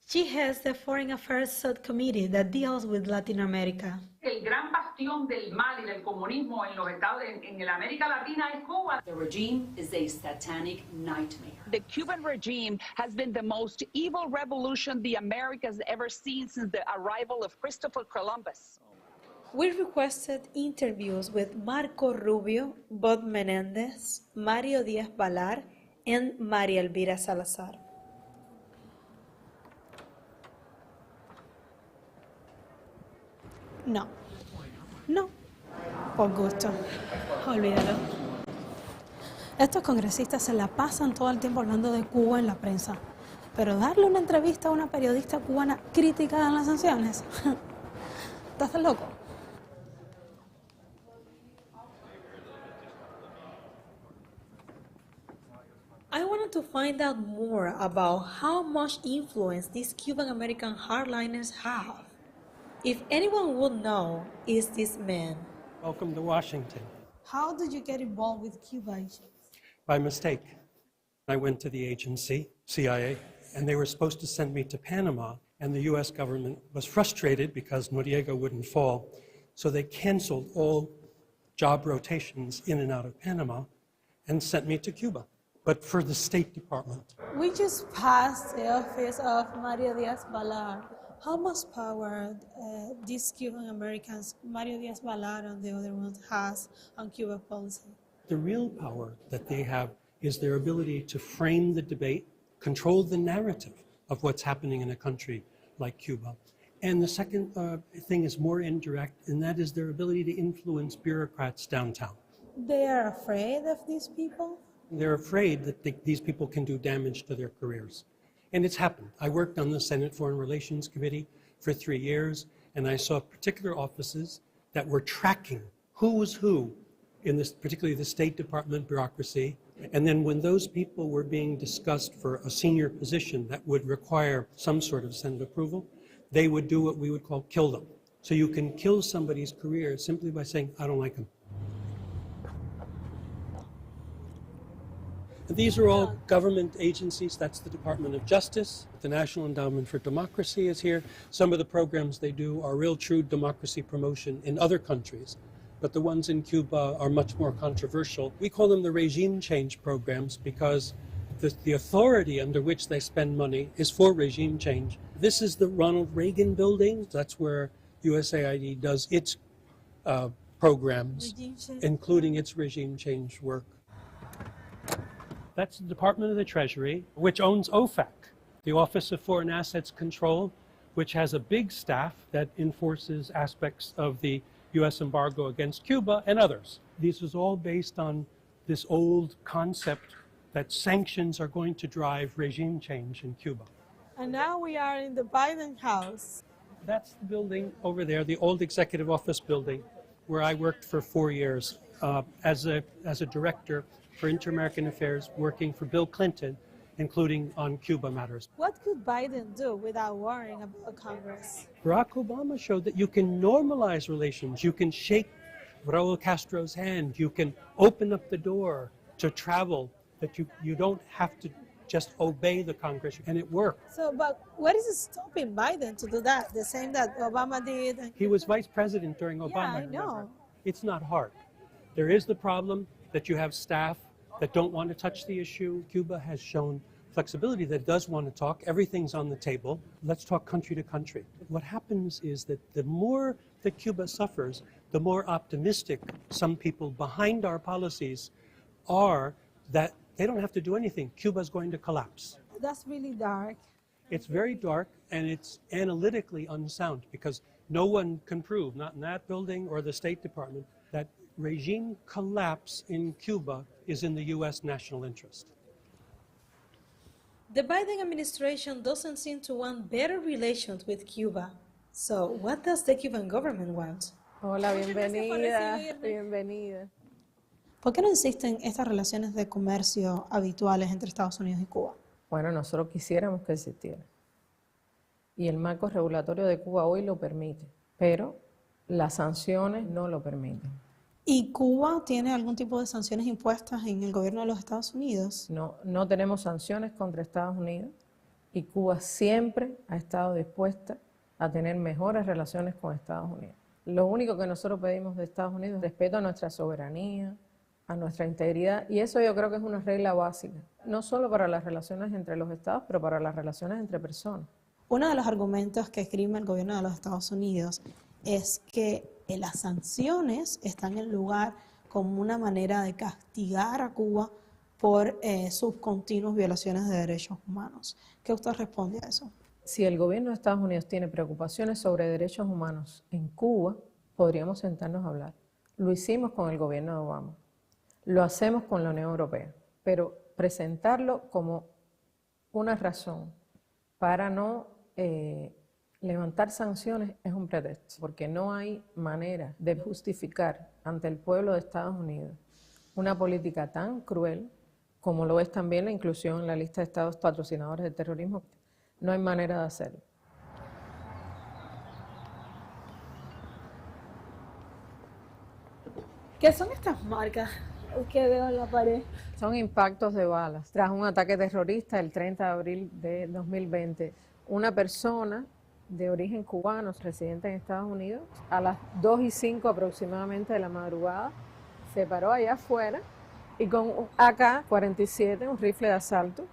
Speaker 21: She heads the Foreign Affairs Subcommittee that deals with Latin America.
Speaker 15: El gran bastión del mal y del comunismo en los estados en la América Latina es Cuba.
Speaker 16: The regime is a satanic nightmare.
Speaker 17: The Cuban regime has been the most evil revolution the Americas ever seen since the arrival of Christopher Columbus.
Speaker 21: We requested interviews with Marco Rubio, Bob Menendez, Mario Díaz-Balart, and María Elvira Salazar.
Speaker 22: No, por gusto, olvídalo. Estos congresistas se la pasan todo el tiempo hablando de Cuba en la prensa, pero darle una entrevista a una periodista cubana crítica en las sanciones, ¿estás loco? I wanted to find out more about how much influence these Cuban American hardliners have. If anyone would know, is this man.
Speaker 18: Welcome to Washington.
Speaker 22: How did you get involved with Cuba issues?
Speaker 18: By mistake. I went to the agency, CIA, and they were supposed to send me to Panama, and the US government was frustrated because Noriega wouldn't fall, so they canceled all job rotations in and out of Panama and sent me to Cuba, but for the State Department.
Speaker 22: We just passed the office of Mario Díaz-Balart. How much power these Cuban Americans, Mario Díaz-Balart and the other ones, has on Cuba policy?
Speaker 18: The real power that they have is their ability to frame the debate, control the narrative of what's happening in a country like Cuba. And the second thing is more indirect, and that is their ability to influence bureaucrats downtown.
Speaker 22: They are afraid of these people?
Speaker 18: They're afraid that these people can do damage to their careers. And it's happened. I worked on the Senate Foreign Relations Committee for 3 years, and I saw particular offices that were tracking who was who in this, particularly the State Department bureaucracy. And then when those people were being discussed for a senior position that would require some sort of Senate approval, they would do what we would call kill them. So you can kill somebody's career simply by saying, I don't like them. These are all government agencies. That's the Department of Justice. The National Endowment for Democracy is here. Some of the programs they do are real true democracy promotion in other countries, but the ones in Cuba are much more controversial. We call them the regime change programs because the authority under which they spend money is for regime change. This is the Ronald Reagan building. That's where USAID does its programs, including its regime change work. That's the Department of the Treasury, which owns OFAC, the Office of Foreign Assets Control, which has a big staff that enforces aspects of the U.S. embargo against Cuba and others. This is all based on this old concept that sanctions are going to drive regime change in Cuba.
Speaker 22: And now we are in the Biden house.
Speaker 18: That's the building over there, the old executive office building, where I worked for 4 years as a director for Inter-American Affairs, working for Bill Clinton, including on Cuba matters.
Speaker 22: What could Biden do without worrying about Congress?
Speaker 18: Barack Obama showed that you can normalize relations. You can shake Raul Castro's hand. You can open up the door to travel, that you don't have to just obey the Congress, and it worked.
Speaker 22: So, but what is stopping Biden to do that? The same that Obama did?
Speaker 18: He was vice president during Obama.
Speaker 22: Yeah, I know.
Speaker 18: It's not hard. There is the problem that you have staff that don't want to touch the issue. Cuba has shown flexibility that does want to talk. Everything's on the table. Let's talk country to country. What happens is that the more that Cuba suffers, the more optimistic some people behind our policies are that they don't have to do anything. Cuba's going to collapse.
Speaker 22: That's really dark.
Speaker 18: It's very dark, and it's analytically unsound because no one can prove, not in that building or the State Department, that regime collapse in Cuba is in the U.S. national interest.
Speaker 21: The Biden administration doesn't seem to want better relations with Cuba. So, what does the Cuban government want?
Speaker 1: Hola, bienvenida, bienvenida.
Speaker 22: ¿Por qué no existen estas relaciones de comercio habituales entre Estados Unidos y Cuba?
Speaker 1: Bueno, nosotros quisiéramos que existiera. Y el marco regulatorio de Cuba hoy lo permite, pero las sanciones no lo permiten.
Speaker 22: ¿Y Cuba tiene algún tipo de sanciones impuestas en el gobierno de los Estados Unidos?
Speaker 1: No, no tenemos sanciones contra Estados Unidos y Cuba siempre ha estado dispuesta a tener mejores relaciones con Estados Unidos. Lo único que nosotros pedimos de Estados Unidos es respeto a nuestra soberanía, a nuestra integridad, y eso yo creo que es una regla básica, no solo para las relaciones entre los estados, pero para las relaciones entre personas.
Speaker 22: Uno de los argumentos que esgrime el gobierno de los Estados Unidos es que las sanciones están en lugar como una manera de castigar a Cuba por sus continuas violaciones de derechos humanos. ¿Qué usted responde a eso?
Speaker 1: Si el gobierno de Estados Unidos tiene preocupaciones sobre derechos humanos en Cuba, podríamos sentarnos a hablar. Lo hicimos con el gobierno de Obama, lo hacemos con la Unión Europea, pero presentarlo como una razón para no levantar sanciones es un pretexto, porque no hay manera de justificar ante el pueblo de Estados Unidos una política tan cruel como lo es también la inclusión en la lista de estados patrocinadores del terrorismo. No hay manera de hacerlo.
Speaker 22: ¿Qué son estas marcas que veo en la pared?
Speaker 1: Son impactos de balas. Tras un ataque terrorista el 30 de abril de 2020, una persona de origen cubano, residente en Estados Unidos, a las 2:05 aproximadamente de la madrugada, se paró allá afuera y con un AK-47, un rifle de asalto,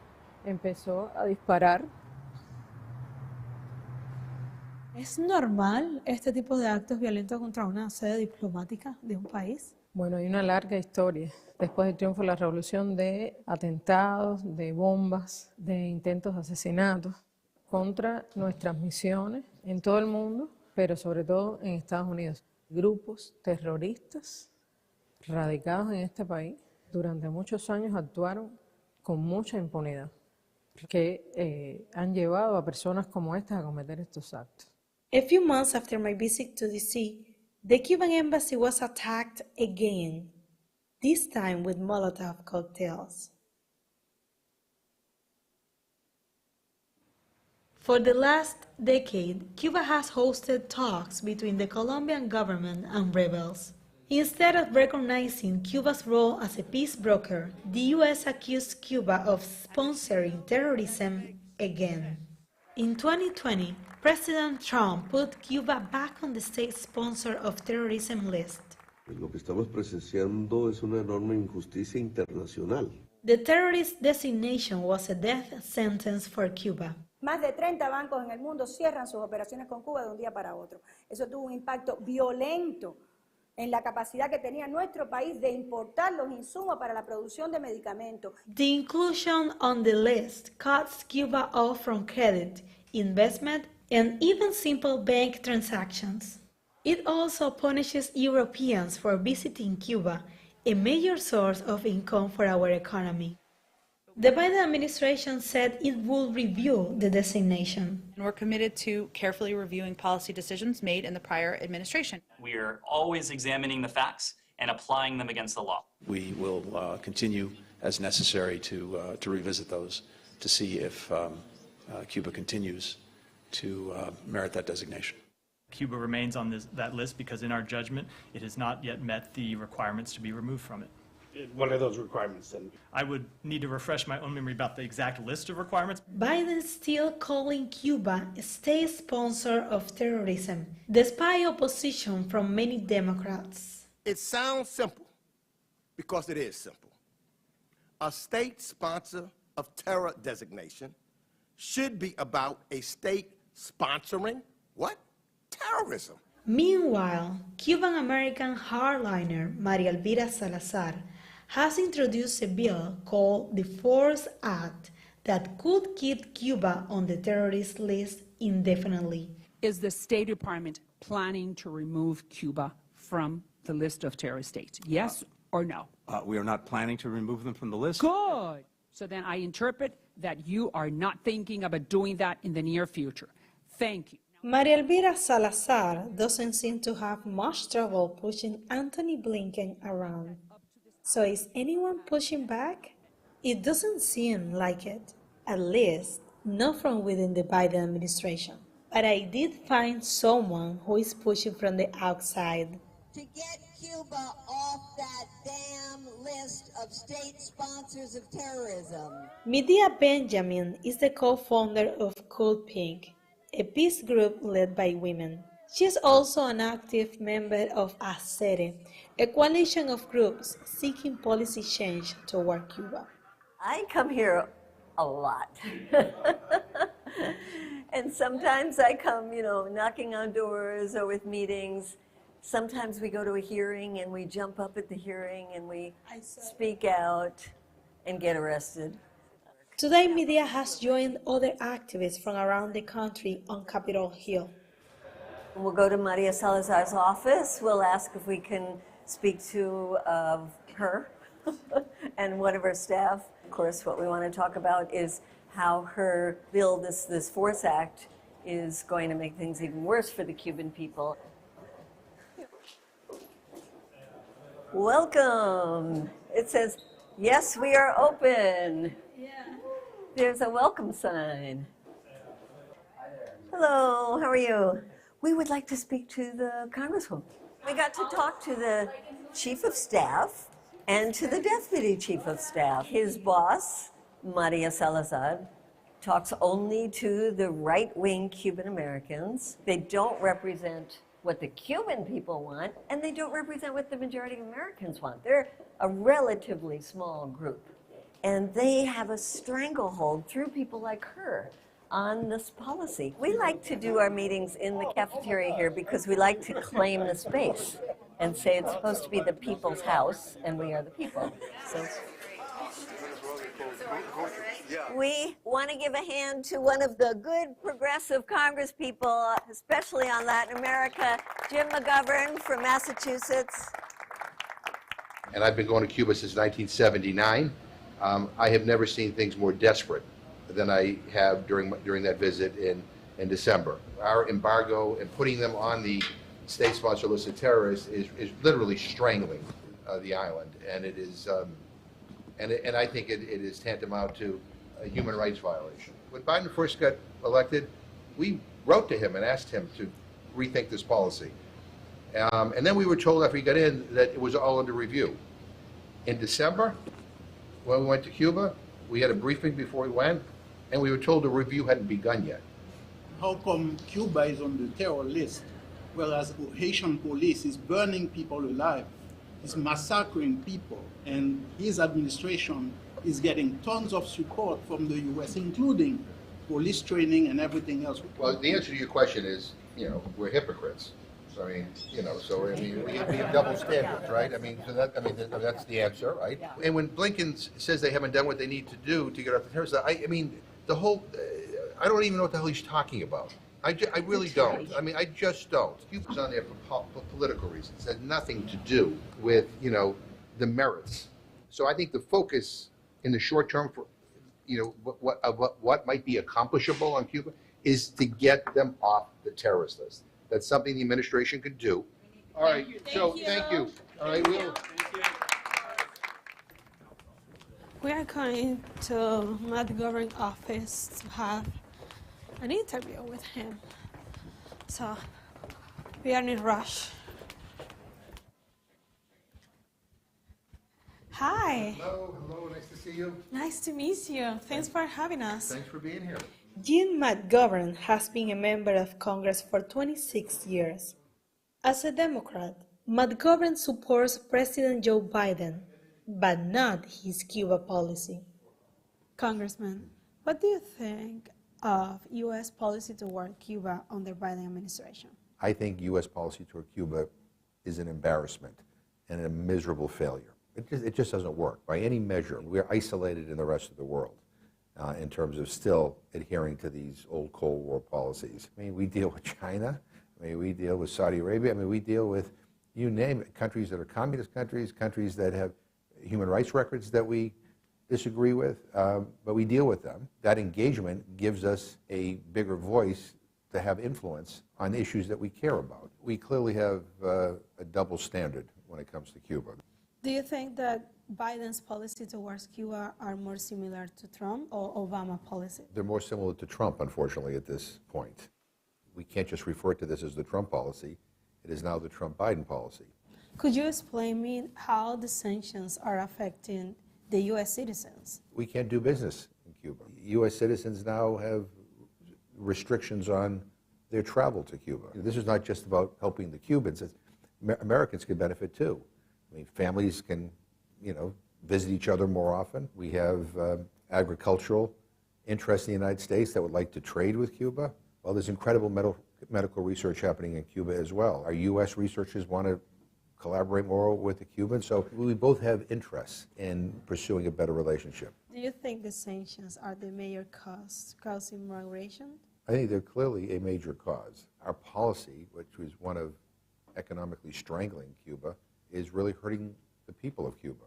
Speaker 1: empezó a disparar.
Speaker 22: ¿Es normal este tipo de actos violentos contra una sede diplomática de un país?
Speaker 1: Bueno, hay una larga historia, después del triunfo de la revolución, de atentados, de bombas, de intentos de asesinatos contra nuestras misiones en todo el mundo, pero sobre todo en Estados Unidos. Grupos terroristas radicados en este país durante muchos años actuaron con mucha impunidad. que han llevado a personas como estas a cometer estos actos.
Speaker 21: A few months after my visit to D.C., the Cuban embassy was attacked again, this time with Molotov cocktails. For the last decade, Cuba has hosted talks between the Colombian government and rebels. Instead of recognizing Cuba's role as a peace broker, the U.S. accused Cuba of sponsoring terrorism again. In 2020, President Trump put Cuba back on the state sponsor of terrorism list.
Speaker 4: Lo que estamos presenciando es una enorme injusticia internacional.
Speaker 21: The terrorist designation was a death sentence for Cuba.
Speaker 12: Más de 30 bancos en el mundo cierran sus operaciones con Cuba de un día para otro. Eso tuvo un impacto violento en la capacidad que tenía nuestro país de importar los insumos para la producción de medicamentos.
Speaker 21: The inclusion on the list cuts Cuba off from credit, investment, and even simple bank transactions. It also punishes Europeans for visiting Cuba, a major source of income for our economy. The Biden administration said it will review the designation.
Speaker 19: We're committed to carefully reviewing policy decisions made in the prior administration.
Speaker 20: We are always examining the facts and applying them against the law.
Speaker 25: We will continue as necessary to revisit those to see if Cuba continues to merit that designation.
Speaker 26: Cuba remains on that list because in our judgment, it has not yet met the requirements to be removed from it.
Speaker 27: What are those requirements then?
Speaker 26: I would need to refresh my own memory about the exact list of requirements.
Speaker 21: Biden is still calling Cuba a state sponsor of terrorism, despite opposition from many Democrats.
Speaker 28: It sounds simple because it is simple. A state sponsor of terror designation should be about a state sponsoring what? Terrorism.
Speaker 21: Meanwhile, Cuban-American hardliner María Elvira Salazar has introduced a bill called the Force Act that could keep Cuba on the terrorist list indefinitely.
Speaker 29: Is the State Department planning to remove Cuba from the list of terrorist states? Yes or no?
Speaker 30: We are not planning to remove them from the list.
Speaker 29: Good. So then I interpret that you are not thinking about doing that in the near future. Thank you.
Speaker 21: María Elvira Salazar doesn't seem to have much trouble pushing Antony Blinken around. So is anyone pushing back? It doesn't seem like it, at least not from within the Biden administration. But I did find someone who is pushing from the outside.
Speaker 31: To get Cuba off that damn list of state sponsors of terrorism.
Speaker 21: Medea Benjamin is the co-founder of Cool Pink, a peace group led by women. She is also an active member of ACERE, a coalition of groups seeking policy change toward Cuba.
Speaker 32: I come here a lot. And sometimes I come, knocking on doors or with meetings. Sometimes we go to a hearing and we jump up at the hearing and we speak out and get arrested.
Speaker 21: Today, Medea has joined other activists from around the country on Capitol Hill.
Speaker 32: We'll go to Maria Salazar's office. We'll ask if we can speak to her and one of her staff. Of course, what we want to talk about is how her bill, this Force Act, is going to make things even worse for the Cuban people. Welcome. It says, yes, we are open. Yeah. There's a welcome sign. Hello, how are you? We would like to speak to the Congresswoman. We got to talk to the Chief of Staff and to the Deputy Chief of Staff. His boss, Maria Salazar, talks only to the right-wing Cuban Americans. They don't represent what the Cuban people want, and they don't represent what the majority of Americans want. They're a relatively small group, and they have a stranglehold through people like her on this policy. We like to do our meetings in the cafeteria here because we like to claim the space and say it's supposed to be the people's house, and we are the people. So we want to give a hand to one of the good progressive Congress people, especially on Latin America, Jim McGovern from Massachusetts.
Speaker 33: And I've been going to Cuba since 1979. I have never seen things more desperate
Speaker 2: than I have during that visit in December. Our embargo and putting them on the state-sponsored list of terrorists is literally strangling the island, and it is, and I think it is tantamount to a human rights violation. When Biden first got elected, we wrote to him and asked him to rethink this policy. And then we were told after he got in that it was all under review. In December, when we went to Cuba, we had a briefing before we went, and we were told the review hadn't begun yet.
Speaker 3: How come Cuba is on the terror list, whereas Haitian police is burning people alive, is massacring people, and his administration is getting tons of support from the U.S., including police training and everything else?
Speaker 2: Well, the answer to your question is, we're hypocrites. So, we have double standards, right? That's the answer, right? Yeah. And when Blinken says they haven't done what they need to do to get off the terrorists, I don't even know what the hell he's talking about. I really don't. I just don't. Cuba's on there for political reasons. It has nothing to do with, the merits. So I think the focus in the short term for, what might be accomplishable on Cuba is to get them off the terrorist list. That's something the administration could do. All right, thank you. All right,
Speaker 22: we are going to Matt Governor's office to have an interview with him. So we are in a rush. Hi.
Speaker 2: Hello, nice to see you.
Speaker 22: Nice to meet you. Thanks for having us.
Speaker 2: Thanks for being here.
Speaker 21: Jean McGovern has been a member of Congress for 26 years. As a Democrat, McGovern supports President Joe Biden, but not his Cuba policy.
Speaker 22: Congressman, what do you think of U.S. policy toward Cuba under Biden administration?
Speaker 2: I think U.S. policy toward Cuba is an embarrassment and a miserable failure. It just doesn't work by any measure. We're isolated in the rest of the world. In terms of still adhering to these old Cold War policies. We deal with China, we deal with Saudi Arabia, we deal with, you name it, countries that are communist countries, countries that have human rights records that we disagree with, but we deal with them. That engagement gives us a bigger voice to have influence on issues that we care about. We clearly have a double standard when it comes to Cuba.
Speaker 22: Do you think that Biden's policy towards Cuba are more similar to Trump or Obama policy?
Speaker 2: They're more similar to Trump, unfortunately, at this point. We can't just refer to this as the Trump policy. It is now the Trump-Biden policy.
Speaker 22: Could you explain me how the sanctions are affecting the U.S. citizens?
Speaker 2: We can't do business in Cuba. U.S. citizens now have restrictions on their travel to Cuba. This is not just about helping the Cubans. Americans can benefit too. Families can visit each other more often. We have agricultural interests in the United States that would like to trade with Cuba. Well, there's incredible medical research happening in Cuba as well. Our U.S. researchers want to collaborate more with the Cubans, so we both have interests in pursuing a better relationship.
Speaker 22: Do you think the sanctions are the major cause causing migration?
Speaker 2: I think they're clearly a major cause. Our policy, which was one of economically strangling Cuba, is really hurting the people of Cuba.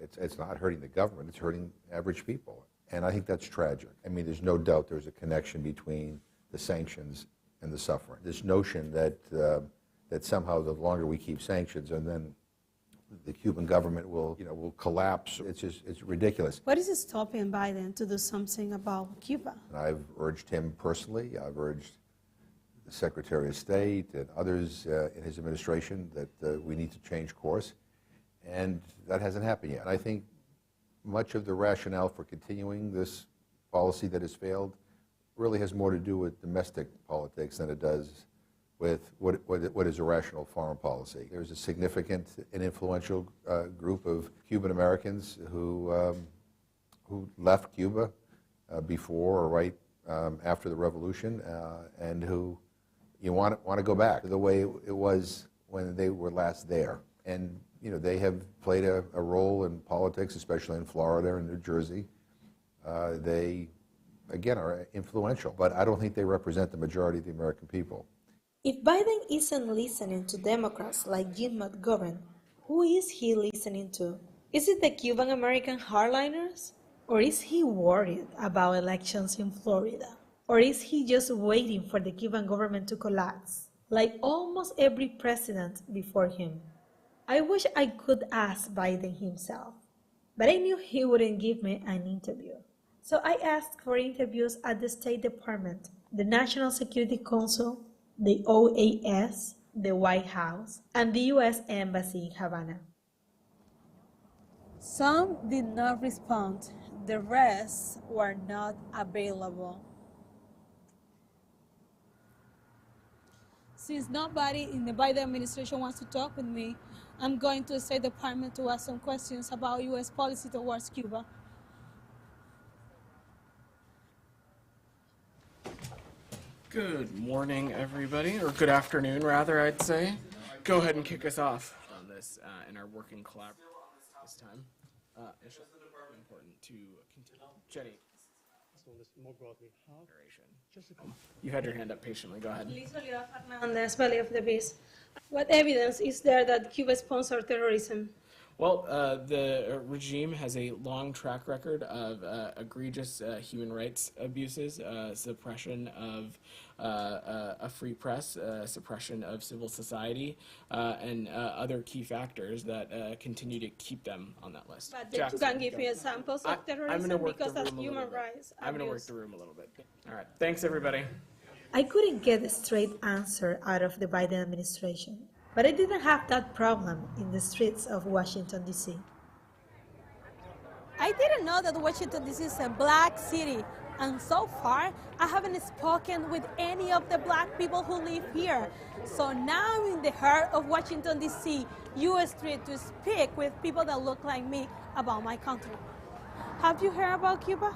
Speaker 2: It's not hurting the government, it's hurting average people. And I think that's tragic. There's no doubt there's a connection between the sanctions and the suffering. This notion that that somehow the longer we keep sanctions and then the Cuban government will collapse, it's ridiculous.
Speaker 22: What is stopping Biden to do something about Cuba?
Speaker 2: And I've urged him personally, I've urged the Secretary of State and others in his administration that we need to change course, and that hasn't happened yet. I think much of the rationale for continuing this policy that has failed really has more to do with domestic politics than it does with what is a rational foreign policy. There's a significant and influential group of Cuban Americans who left Cuba before or right after the revolution and who want to go back to the way it was when they were last there. And they have played a role in politics, especially in Florida and New Jersey. They, again, are influential, but I don't think they represent the majority of the American people.
Speaker 21: If Biden isn't listening to Democrats like Jean McGovern, who is he listening to? Is it the Cuban American hardliners? Or is he worried about elections in Florida? Or is he just waiting for the Cuban government to collapse, like almost every president before him? I wish I could ask Biden himself, but I knew he wouldn't give me an interview. So I asked for interviews at the State Department, the National Security Council, the OAS, the White House, and the U.S. Embassy in Havana.
Speaker 22: Some did not respond. The rest were not available. Since nobody in the Biden administration wants to talk with me, I'm going to the State Department to ask some questions about U.S. policy towards Cuba.
Speaker 5: Good morning, everybody, or good afternoon, rather, I'd say. Go ahead and kick us off on this in our working collaboration this time. It's important to continue. Jenny. You had your hand up patiently. Go ahead.
Speaker 22: Liz Oliva Fernández, Valley of the Beast. What evidence is there that Cuba sponsored terrorism?
Speaker 5: Well, the regime has a long track record of egregious human rights abuses, suppression of a free press, suppression of civil society, and other key factors that continue to keep them on that list.
Speaker 22: But you can give me examples of terrorism because that's human rights.
Speaker 5: I'm going to work the room a little bit. All right. Thanks, everybody.
Speaker 21: I couldn't get a straight answer out of the Biden administration, but I didn't have that problem in the streets of Washington, D.C.
Speaker 22: I didn't know that Washington, D.C. is a black city, and so far, I haven't spoken with any of the black people who live here. So now I'm in the heart of Washington, D.C., U.S. Street, to speak with people that look like me about my country. Have you heard about Cuba?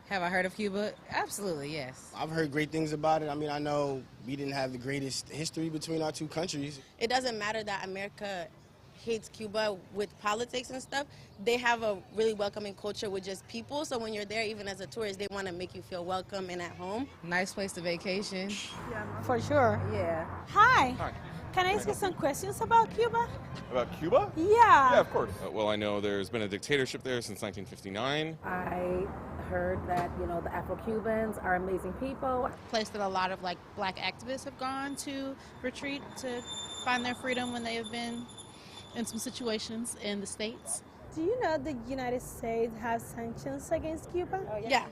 Speaker 6: Have I heard of Cuba? Absolutely, yes.
Speaker 7: I've heard great things about it. I mean, I know we didn't have the greatest history between our two countries.
Speaker 8: It doesn't matter that America hates Cuba with politics and stuff. They have a really welcoming culture with just people. So when you're there, even as a tourist, they want to make you feel welcome and at home.
Speaker 6: Nice place to vacation.
Speaker 22: Yeah, for sure.
Speaker 8: Yeah.
Speaker 22: Hi.
Speaker 9: Hi.
Speaker 22: Can I ask you some questions about Cuba?
Speaker 9: About Cuba?
Speaker 22: Yeah.
Speaker 9: Yeah, of course. Well, I know there's been a dictatorship there since 1959.
Speaker 10: I heard that, the Afro-Cubans are amazing people.
Speaker 19: A place that a lot of black activists have gone to retreat to find their freedom when they have been in some situations in the States.
Speaker 22: Do you know the United States has sanctions against Cuba?
Speaker 8: Oh, yeah.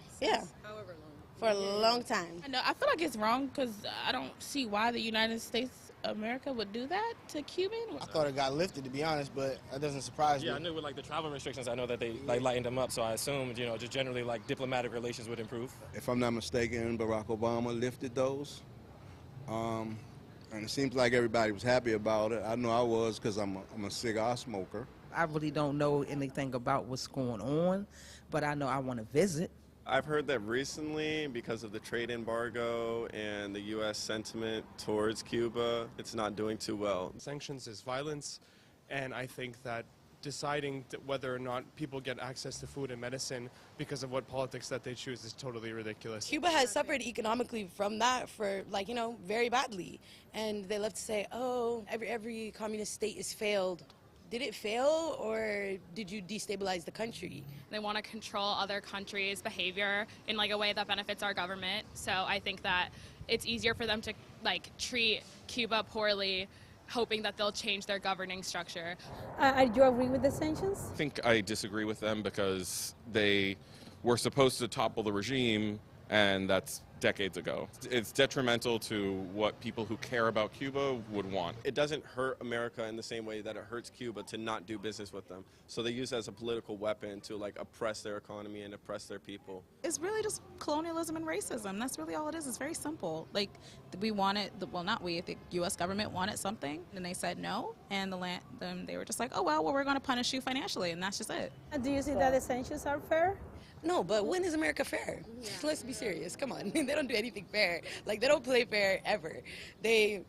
Speaker 8: However long. For a long time.
Speaker 19: I know. I feel like it's wrong because I don't see why the United States America would do that to Cubans.
Speaker 7: I thought it got lifted, to be honest, but that doesn't surprise me.
Speaker 9: Yeah, I knew with the travel restrictions, I know that they lightened them up, so I assumed, just generally diplomatic relations would improve.
Speaker 11: If I'm not mistaken, Barack Obama lifted those. And it seems like everybody was happy about it. I know I was because I'm a cigar smoker.
Speaker 13: I really don't know anything about what's going on, but I know I want to visit.
Speaker 14: I've heard that recently, because of the trade embargo and the U.S. sentiment towards Cuba, it's not doing too well.
Speaker 15: Sanctions is violence, and I think that deciding whether or not people get access to food and medicine because of what politics that they choose is totally ridiculous.
Speaker 8: Cuba has suffered economically from that for, very badly. And they love to say, oh, every communist state is failed. Did it fail, or did you destabilize the country?
Speaker 23: They want to control other countries' behavior in a way that benefits our government. So I think that it's easier for them to treat Cuba poorly, hoping that they'll change their governing structure.
Speaker 22: Are you agree with the sanctions?
Speaker 9: I think I disagree with them because they were supposed to topple the regime, and that's decades ago. It's detrimental to what people who care about Cuba would want.
Speaker 14: It doesn't hurt America in the same way that it hurts Cuba to not do business with them. So they use it as a political weapon to oppress their economy and oppress their people.
Speaker 19: It's really just colonialism and racism. That's really all it is. It's very simple. We wanted, not we, the U.S. government wanted something, and they said no, and they were just like, oh, well, we're going to punish you financially, and that's just it.
Speaker 22: Do you think that the sanctions are fair?
Speaker 8: No, but when is America fair? Yeah. Let's be serious. Come on. They don't do anything fair. They don't play fair ever. They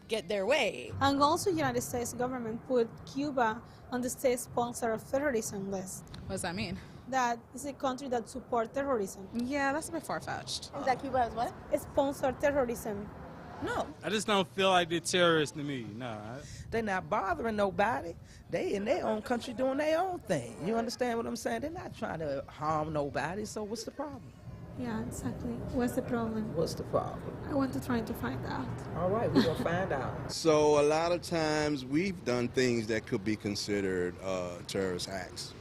Speaker 8: get their way.
Speaker 22: And also, the United States government put Cuba on the state sponsor of terrorism list.
Speaker 19: What does that mean?
Speaker 22: That is a country that supports terrorism.
Speaker 19: Yeah, that's a bit far-fetched.
Speaker 8: Is that Cuba as what?
Speaker 22: Sponsor terrorism.
Speaker 13: No.
Speaker 1: I just don't feel like they're terrorists to me. No.
Speaker 13: They're not bothering nobody. They in their own country doing their own thing. You understand what I'm saying? They're not trying to harm nobody, so what's the problem?
Speaker 22: Yeah, exactly. What's the problem?
Speaker 13: What's the problem?
Speaker 22: I want to try to find out.
Speaker 13: All right, we're going to find out.
Speaker 11: So a lot of times we've done things that could be considered terrorist acts.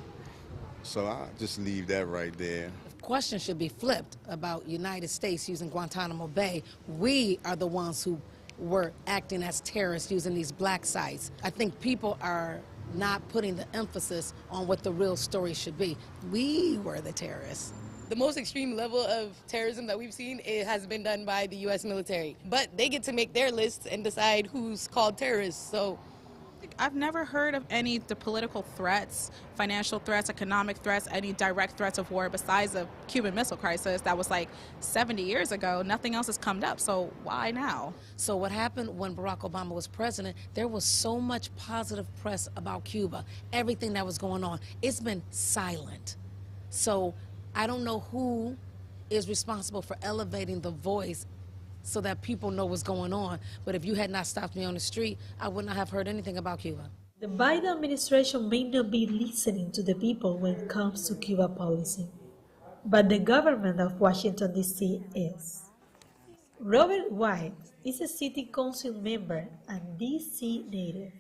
Speaker 11: So I'll just leave that right there.
Speaker 8: The question should be flipped about United States using Guantanamo Bay. We are the ones who were acting as terrorists using these black sites. I think people are not putting the emphasis on what the real story should be. We were the terrorists. The most extreme level of terrorism that we've seen, it has been done by the U.S. military. But they get to make their lists and decide who's called terrorists. So
Speaker 19: I've never heard of any the political threats, financial threats, economic threats, any direct threats of war besides the Cuban Missile Crisis that was like 70 years ago. Nothing else has come up, so why now?
Speaker 8: So what happened when Barack Obama was president, there was so much positive press about Cuba, everything that was going on. It's been silent. So I don't know who is responsible for elevating the voice so that people know what's going on. But if you had not stopped me on the street, I would not have heard anything about Cuba.
Speaker 21: The Biden administration may not be listening to the people when it comes to Cuba policy, but the government of Washington, D.C. is. Robert White is a city council member and D.C. native.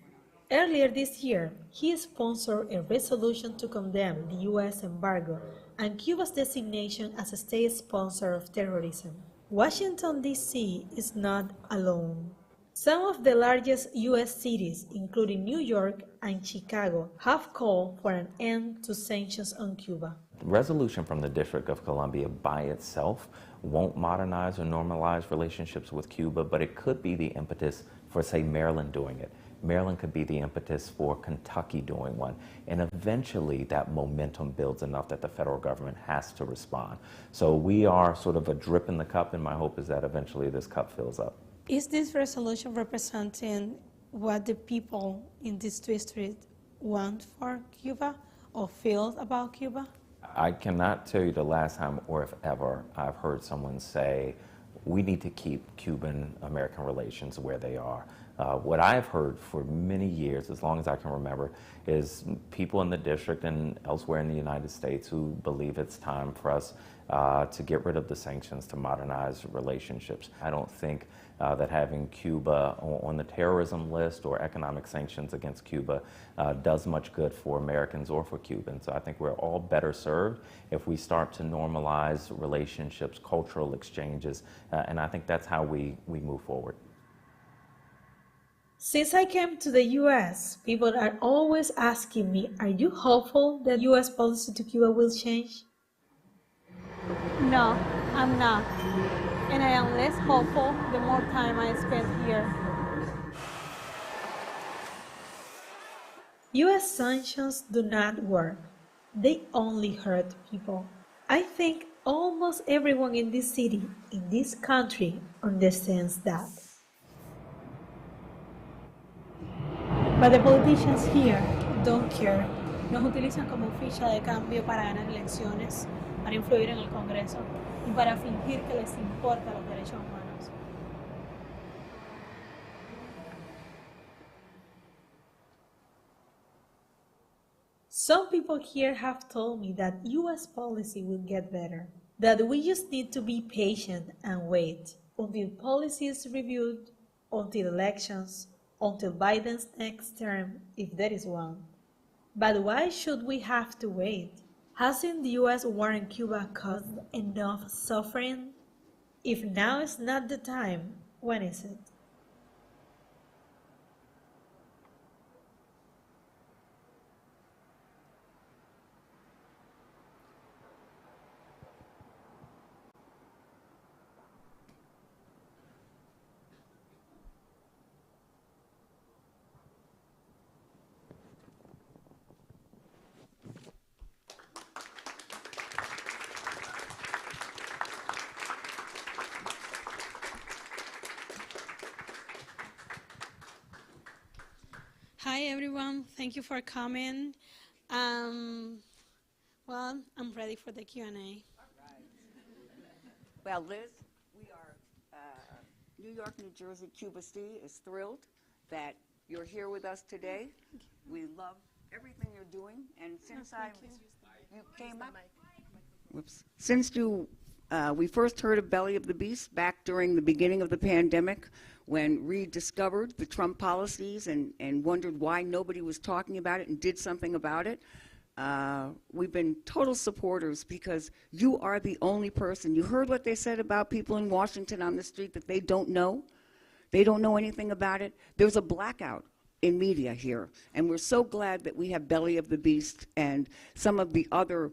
Speaker 21: Earlier this year, he sponsored a resolution to condemn the U.S. embargo and Cuba's designation as a state sponsor of terrorism. Washington, D.C. is not alone. Some of the largest U.S. cities, including New York and Chicago, have called for an end to sanctions on Cuba.
Speaker 4: Resolution from the District of Columbia by itself won't modernize or normalize relationships with Cuba, but it could be the impetus for, say, Maryland doing it. Maryland could be the impetus for Kentucky doing one. And eventually that momentum builds enough that the federal government has to respond. So we are sort of a drip in the cup, and my hope is that eventually this cup fills up.
Speaker 21: Is this resolution representing what the people in this district want for Cuba or feel about Cuba?
Speaker 4: I cannot tell you the last time or if ever I've heard someone say, we need to keep Cuban-American relations where they are. What I've heard for many years, as long as I can remember, is people in the district and elsewhere in the United States who believe it's time for us to get rid of the sanctions, to modernize relationships. I don't think that having Cuba on the terrorism list or economic sanctions against Cuba does much good for Americans or for Cubans. So I think we're all better served if we start to normalize relationships, cultural exchanges, and I think that's how we move forward.
Speaker 21: Since I came to the U.S., people are always asking me, are you hopeful that U.S. policy to Cuba will change?
Speaker 22: No, I'm not. And I am less hopeful the more time I spend here.
Speaker 21: U.S. sanctions do not work. They only hurt people. I think almost everyone in this city, in this country, understands that. But the politicians here don't care.
Speaker 22: Nos utilizan como ficha de cambio para ganar elecciones, para influir en el Congreso y para fingir que les importa los derechos humanos.
Speaker 21: Some people here have told me that U.S. policy will get better, that we just need to be patient and wait until policy is reviewed, until elections, until Biden's next term, if there is one. But why should we have to wait? Hasn't the U.S. war in Cuba caused enough suffering? If now is not the time, when is it?
Speaker 22: Hi everyone, thank you for coming. Well, I'm ready for the Q&A.
Speaker 32: Well, Liz, we are
Speaker 12: New York, New Jersey, Cuba C is thrilled that you're here with us today. We love everything you're doing, and since you came up, since we first heard of Belly of the Beast back during the beginning of the pandemic, when Reed discovered the Trump policies and wondered why nobody was talking about it and did something about it. We've been total supporters because you are the only person. You heard what they said about people in Washington on the street that they don't know. They don't know anything about it. There's a blackout in media here, and we're so glad that we have Belly of the Beast and some of the other,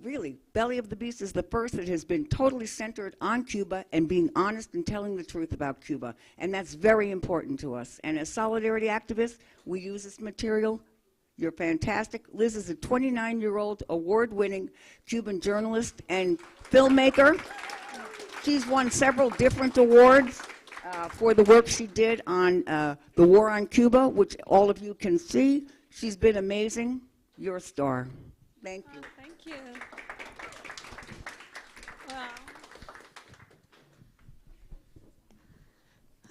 Speaker 12: really, Belly of the Beast is the first that has been totally centered on Cuba and being honest and telling the truth about Cuba, and that's very important to us. And as solidarity activists, we use this material. You're fantastic. Liz is a 29-year-old award-winning Cuban journalist and filmmaker. She's won several different awards for the work she did on the war on Cuba, which all of you can see. She's been amazing. You're a star. Thank you.
Speaker 22: Thank you. Wow.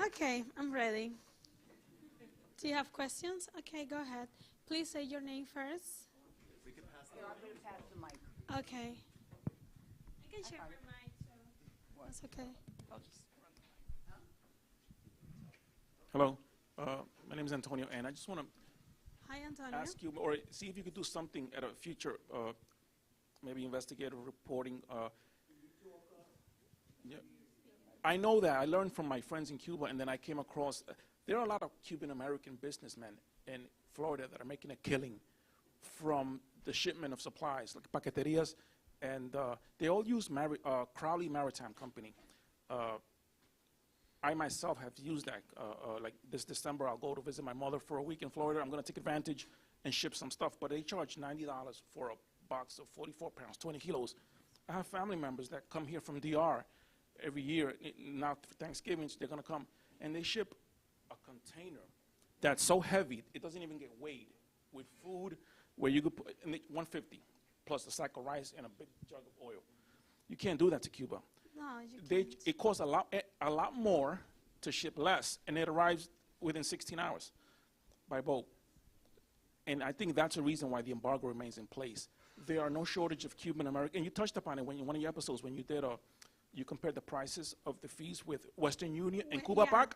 Speaker 22: Okay, I'm ready. Do you have questions? Okay, go ahead. Please say your name first.
Speaker 12: If we could pass the mic.
Speaker 22: Okay. I can share your mic, so that's okay.
Speaker 16: Hello, my name is Antonio, and I just want to
Speaker 22: Hi, Antonio.
Speaker 16: ask you, or see if you could do something at a future, maybe investigative reporting. Yeah. I know that. I learned from my friends in Cuba, and then I came across, there are a lot of Cuban-American businessmen in Florida that are making a killing from the shipment of supplies, like paqueterias, and they all use Crowley Maritime Company. I myself have used that. Like this December, I'll go to visit my mother for a week in Florida. I'm going to take advantage and ship some stuff, but they charge $90 for a box of 44 pounds, 20 kilos. I have family members that come here from DR every year. Now for Thanksgiving, they're going to come, and they ship a container that's so heavy, it doesn't even get weighed, with food where you could put 150 plus a sack of rice and a big jug of oil. You can't do that to Cuba.
Speaker 22: No, you can't.
Speaker 16: It costs a lot more to ship less, and it arrives within 16 hours by boat. And I think that's the reason why the embargo remains in place. There are no shortage of Cuban American, and you touched upon it when one of your episodes when you did you compared the prices of the fees with Western Union and Cuba Pac.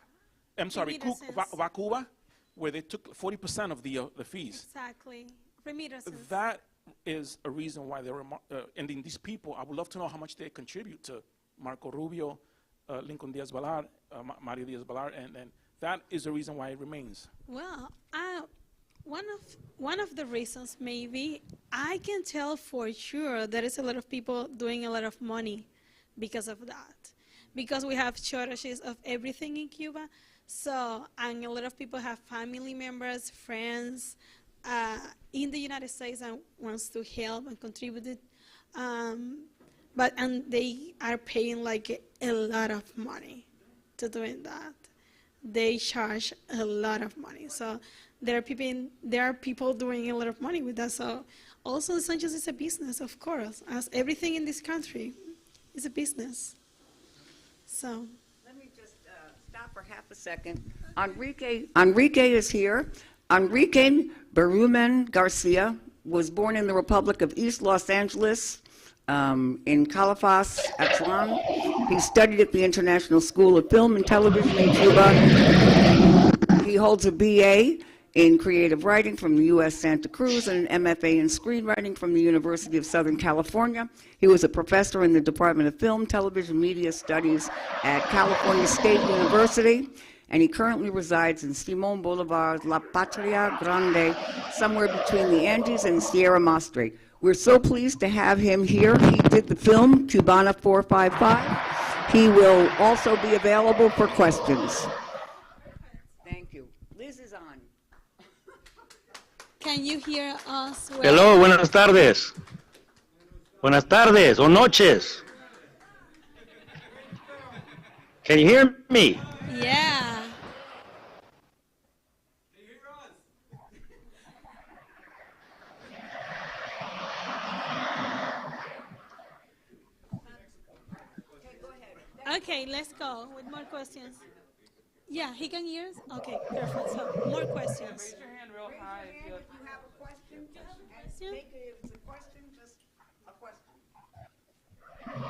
Speaker 16: I'm sorry, Cuba, where they took 40% of the fees.
Speaker 22: Exactly. Remittances.
Speaker 16: That is a reason why there are, and in these people, I would love to know how much they contribute to Marco Rubio, Lincoln Diaz-Balart, Mario Diaz-Balart, and that is the reason why it remains.
Speaker 22: Well, one of the reasons maybe I can tell for sure there is a lot of people doing a lot of money because of that, because we have shortages of everything in Cuba. So, and a lot of people have family members, friends in the United States and wants to help and contribute. And they are paying like a lot of money to doing that. They charge a lot of money. So there are people doing a lot of money with that. So also Sanchez is a business, of course, as everything in this country is a business. So.
Speaker 12: Let me just stop for half a second. Enrique is here. Enrique Berumen Garcia was born in the Republic of East Los Angeles, in Calafas, Atlan. He studied at the International School of Film and Television in Cuba. He holds a BA in creative writing from the U.S. Santa Cruz and an MFA in screenwriting from the University of Southern California. He was a professor in the Department of Film, Television, Media Studies at California State University, and he currently resides in Simón Bolívar's La Patria Grande, somewhere between the Andes and Sierra Madre. We're so pleased to have him here. He did the film, Cubana 455. He will also be available for questions. Thank you. Liz is on.
Speaker 22: Can you hear us well?
Speaker 17: Hello, buenas tardes. Buenas tardes o noches. Can you hear me?
Speaker 22: Yeah. Okay, let's go with more questions. Yeah, he can hear us? Okay, perfect. So, more questions.
Speaker 16: Raise your hand real high if you
Speaker 12: have a question. Make it, if it's a question, just a question.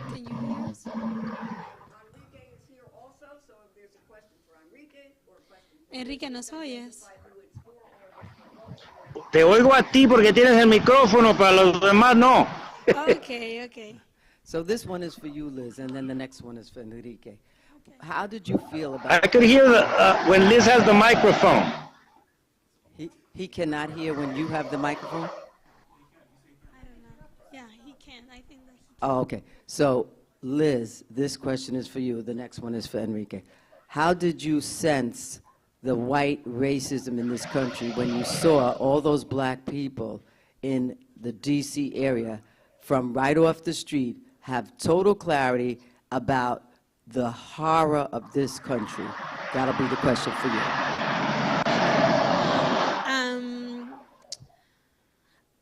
Speaker 22: Can you hear us?
Speaker 12: Enrique is here also, so if there's a question for Enrique or a question for
Speaker 22: Enrique, ¿nos oyes?
Speaker 17: Te oigo a ti porque tienes el micrófono, para los demás no.
Speaker 22: Okay, okay.
Speaker 2: So this one is for you, Liz, and then the next one is for Enrique. How did you feel about
Speaker 17: I could hear when Liz has the microphone.
Speaker 2: He cannot hear when you have the microphone?
Speaker 22: Yeah, he can. I think that he
Speaker 2: Oh, okay. So, Liz, this question is for you. The next one is for Enrique. How did you sense the white racism in this country when you saw all those black people in the D.C. area from right off the street have total clarity about the horror of this country? That'll be the question for you.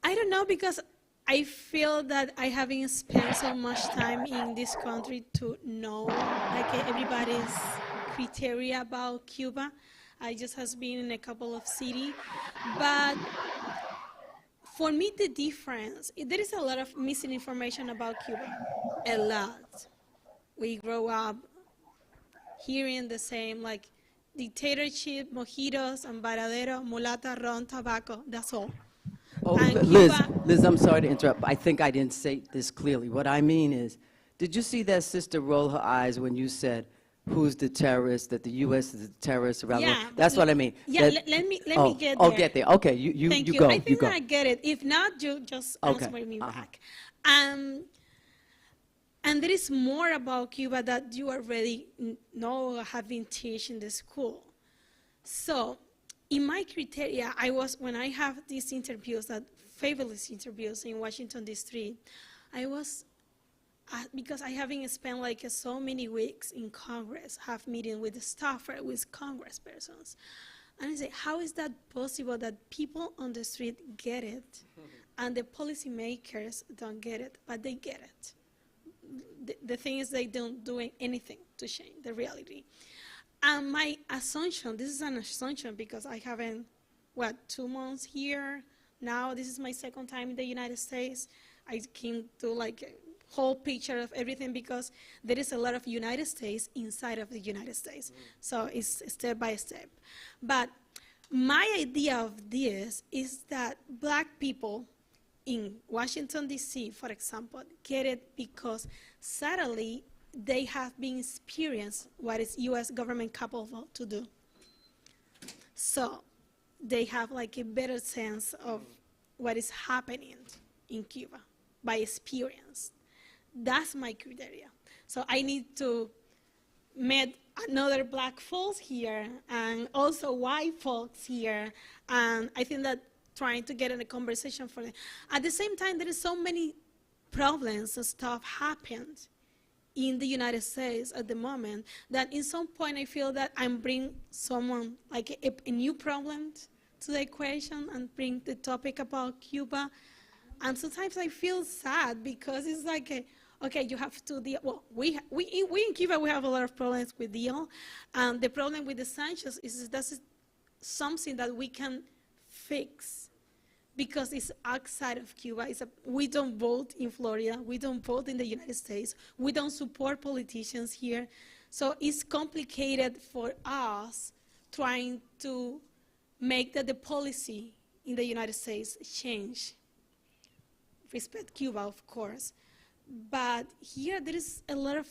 Speaker 22: I don't know, because I feel that I haven't spent so much time in this country to know like everybody's criteria about Cuba. I just has been in a couple of cities, but for me the difference, there is a lot of missing information about Cuba, a lot. We grow up hearing the same, like dictatorship, mojitos, embaradero, mulata, ron, tobacco, that's all.
Speaker 2: Oh,
Speaker 22: And
Speaker 2: Liz, I'm sorry to interrupt. I think I didn't say this clearly. What I mean is, did you see that sister roll her eyes when you said, who's the terrorist, that the U.S. is the terrorist around the world? That's what I mean.
Speaker 22: Yeah,
Speaker 2: That-
Speaker 22: let me get there.
Speaker 2: Oh, get there. Okay, you
Speaker 22: Thank you.
Speaker 2: go.
Speaker 22: I think
Speaker 2: you go.
Speaker 22: that I get it. If not, you just answer me back. And there is more about Cuba that you already know, have been taught in the school. So, in my criteria, when I have these interviews, that fabulous interviews in Washington, D.C., I was, because I haven't spent like so many weeks in Congress, have meetings with the staffer, with Congress persons. And I say, how is that possible that people on the street get it and the policymakers don't get it, but they get it? The thing is they don't do anything to change the reality. And my assumption, this is an assumption because I haven't, 2 months here. Now this is my second time in the United States. I can do like a whole picture of everything because there is a lot of United States inside of the United States. So it's step by step. But my idea of this is that black people in Washington, D.C., for example, get it because sadly they have been experienced what is U.S. government capable to do. So they have like a better sense of what is happening in Cuba by experience. That's my criteria. So I need to meet another black folks here and also white folks here. And I think that trying to get in a conversation for them. At the same time, there is so many problems and stuff happened in the United States at the moment that in some point I feel that I'm bringing someone like a new problem to the equation and bring the topic about Cuba. And sometimes I feel sad because it's like, okay, you have to deal. Well, we in Cuba, we have a lot of problems with deal. And the problem with the sanctions is that's something that we can fix because it's outside of Cuba. We don't vote in Florida. We don't vote in the United States. We don't support politicians here. So it's complicated for us trying to make the policy in the United States change. Respect Cuba, of course. But here there is a lot of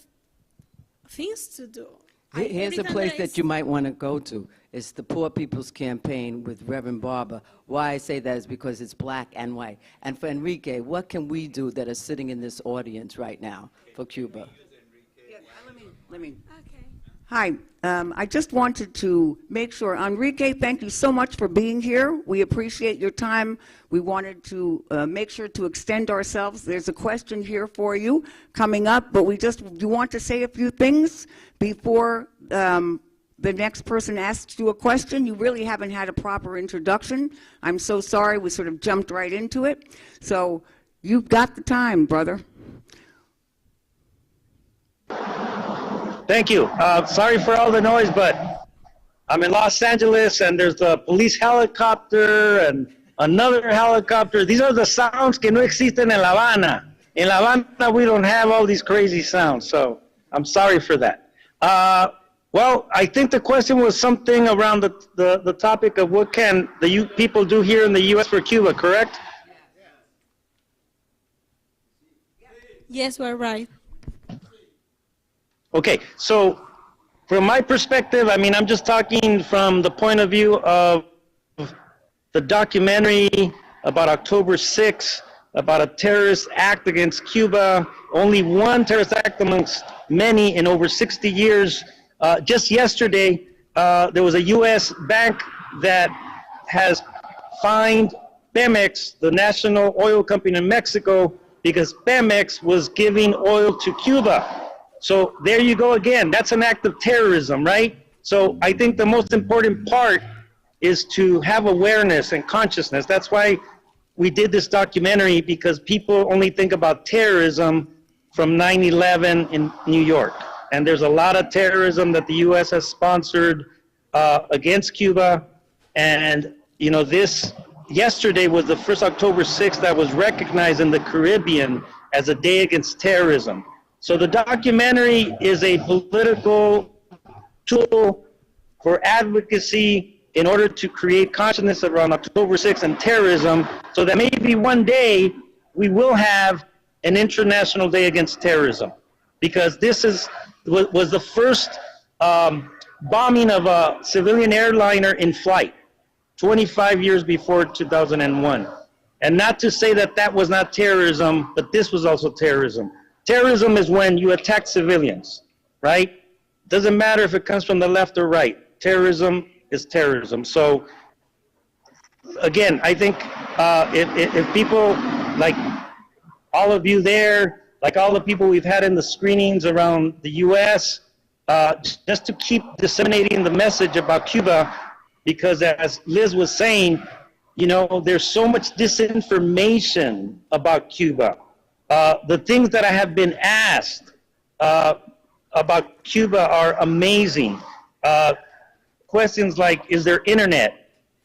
Speaker 22: things to do.
Speaker 2: Here's a place that you might want to go to. It's the Poor People's Campaign with Reverend Barber. Why I say that is because it's black and white. And for Enrique, what can we do that are sitting in this audience right now for Cuba?
Speaker 12: Let me. Hi, I just wanted to make sure, Enrique, thank you so much for being here. We appreciate your time. We wanted to make sure to extend ourselves. There's a question here for you coming up, but you want to say a few things before the next person asks you a question. You really haven't had a proper introduction. I'm so sorry, we sort of jumped right into it. So you've got the time, brother.
Speaker 17: Thank you. Sorry for all the noise, but I'm in Los Angeles, and there's the police helicopter and another helicopter. These are the sounds que no existen en La Habana. In La Habana, we don't have all these crazy sounds, so I'm sorry for that. Well, I think the question was something around the topic of what can the people do here in the U.S. for Cuba, correct?
Speaker 22: Yes, we're right.
Speaker 17: Okay, so from my perspective, I mean, I'm just talking from the point of view of the documentary about October 6th, about a terrorist act against Cuba, only one terrorist act amongst many in over 60 years. Just yesterday, there was a U.S. bank that has fined Pemex, the national oil company in Mexico, because Pemex was giving oil to Cuba. So there you go again. That's an act of terrorism, right? So I think the most important part is to have awareness and consciousness. That's why we did this documentary, because people only think about terrorism from 9/11 in New York. And there's a lot of terrorism that the U.S. has sponsored against Cuba. And, you know, this yesterday was the first October 6th that was recognized in the Caribbean as a day against terrorism. So the documentary is a political tool for advocacy in order to create consciousness around October 6th and terrorism, so that maybe one day we will have an International Day Against Terrorism. Because this was the first bombing of a civilian airliner in flight, 25 years before 2001. And not to say that that was not terrorism, but this was also terrorism. Terrorism is when you attack civilians, right? Doesn't matter if it comes from the left or right. Terrorism is terrorism. So, again, I think if people, like all of you there, like all the people we've had in the screenings around the U.S., just to keep disseminating the message about Cuba, because as Liz was saying, you know, there's so much disinformation about Cuba. The things that I have been asked about Cuba are amazing. Questions like, is there internet?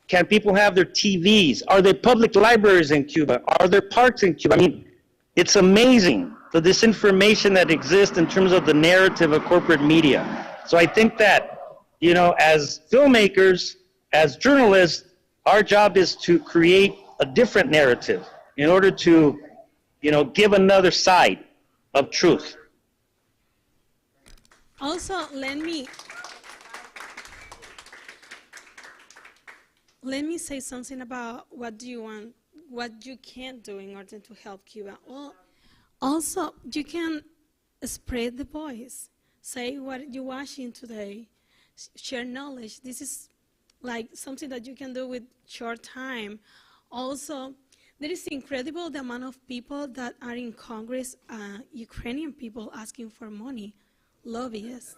Speaker 17: Can people have their TVs? Are there public libraries in Cuba? Are there parks in Cuba? I mean, it's amazing, the disinformation that exists in terms of the narrative of corporate media. So I think that, you know, as filmmakers, as journalists, our job is to create a different narrative in order to, you know, give another side of truth.
Speaker 22: Also, let me say something about what do you want, what you can do in order to help Cuba. Well, also, you can spread the voice. Say what you're watching today. Share knowledge. This is like something that you can do with short time. Also, there is incredible the amount of people that are in Congress, Ukrainian people asking for money, lobbyists.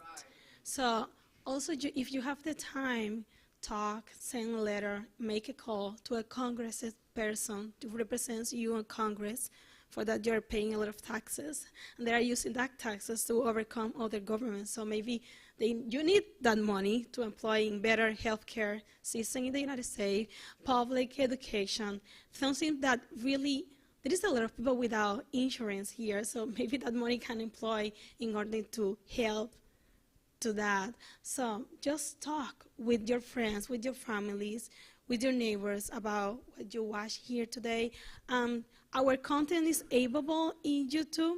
Speaker 22: So also, if you have the time, talk, send a letter, make a call to a Congress person who represents you in Congress. For that, you're paying a lot of taxes, and they are using that taxes to overcome other governments. So maybe you need that money to employ in better healthcare system in the United States, public education, something that really, there is a lot of people without insurance here, so maybe that money can employ in order to help to that. So just talk with your friends, with your families, with your neighbors about what you watch here today. Our content is available in YouTube.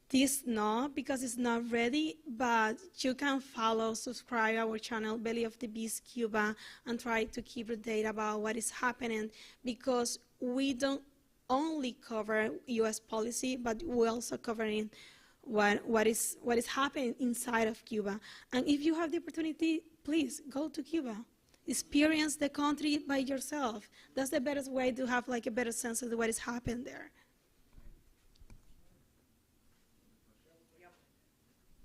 Speaker 22: This not, because it's not ready, but you can follow, subscribe our channel, Belly of the Beast Cuba, and try to keep updated about what is happening, because we don't only cover U.S. policy, but we're also covering what is happening inside of Cuba. And if you have the opportunity, please go to Cuba. Experience the country by yourself. That's the best way to have like a better sense of what is happening there.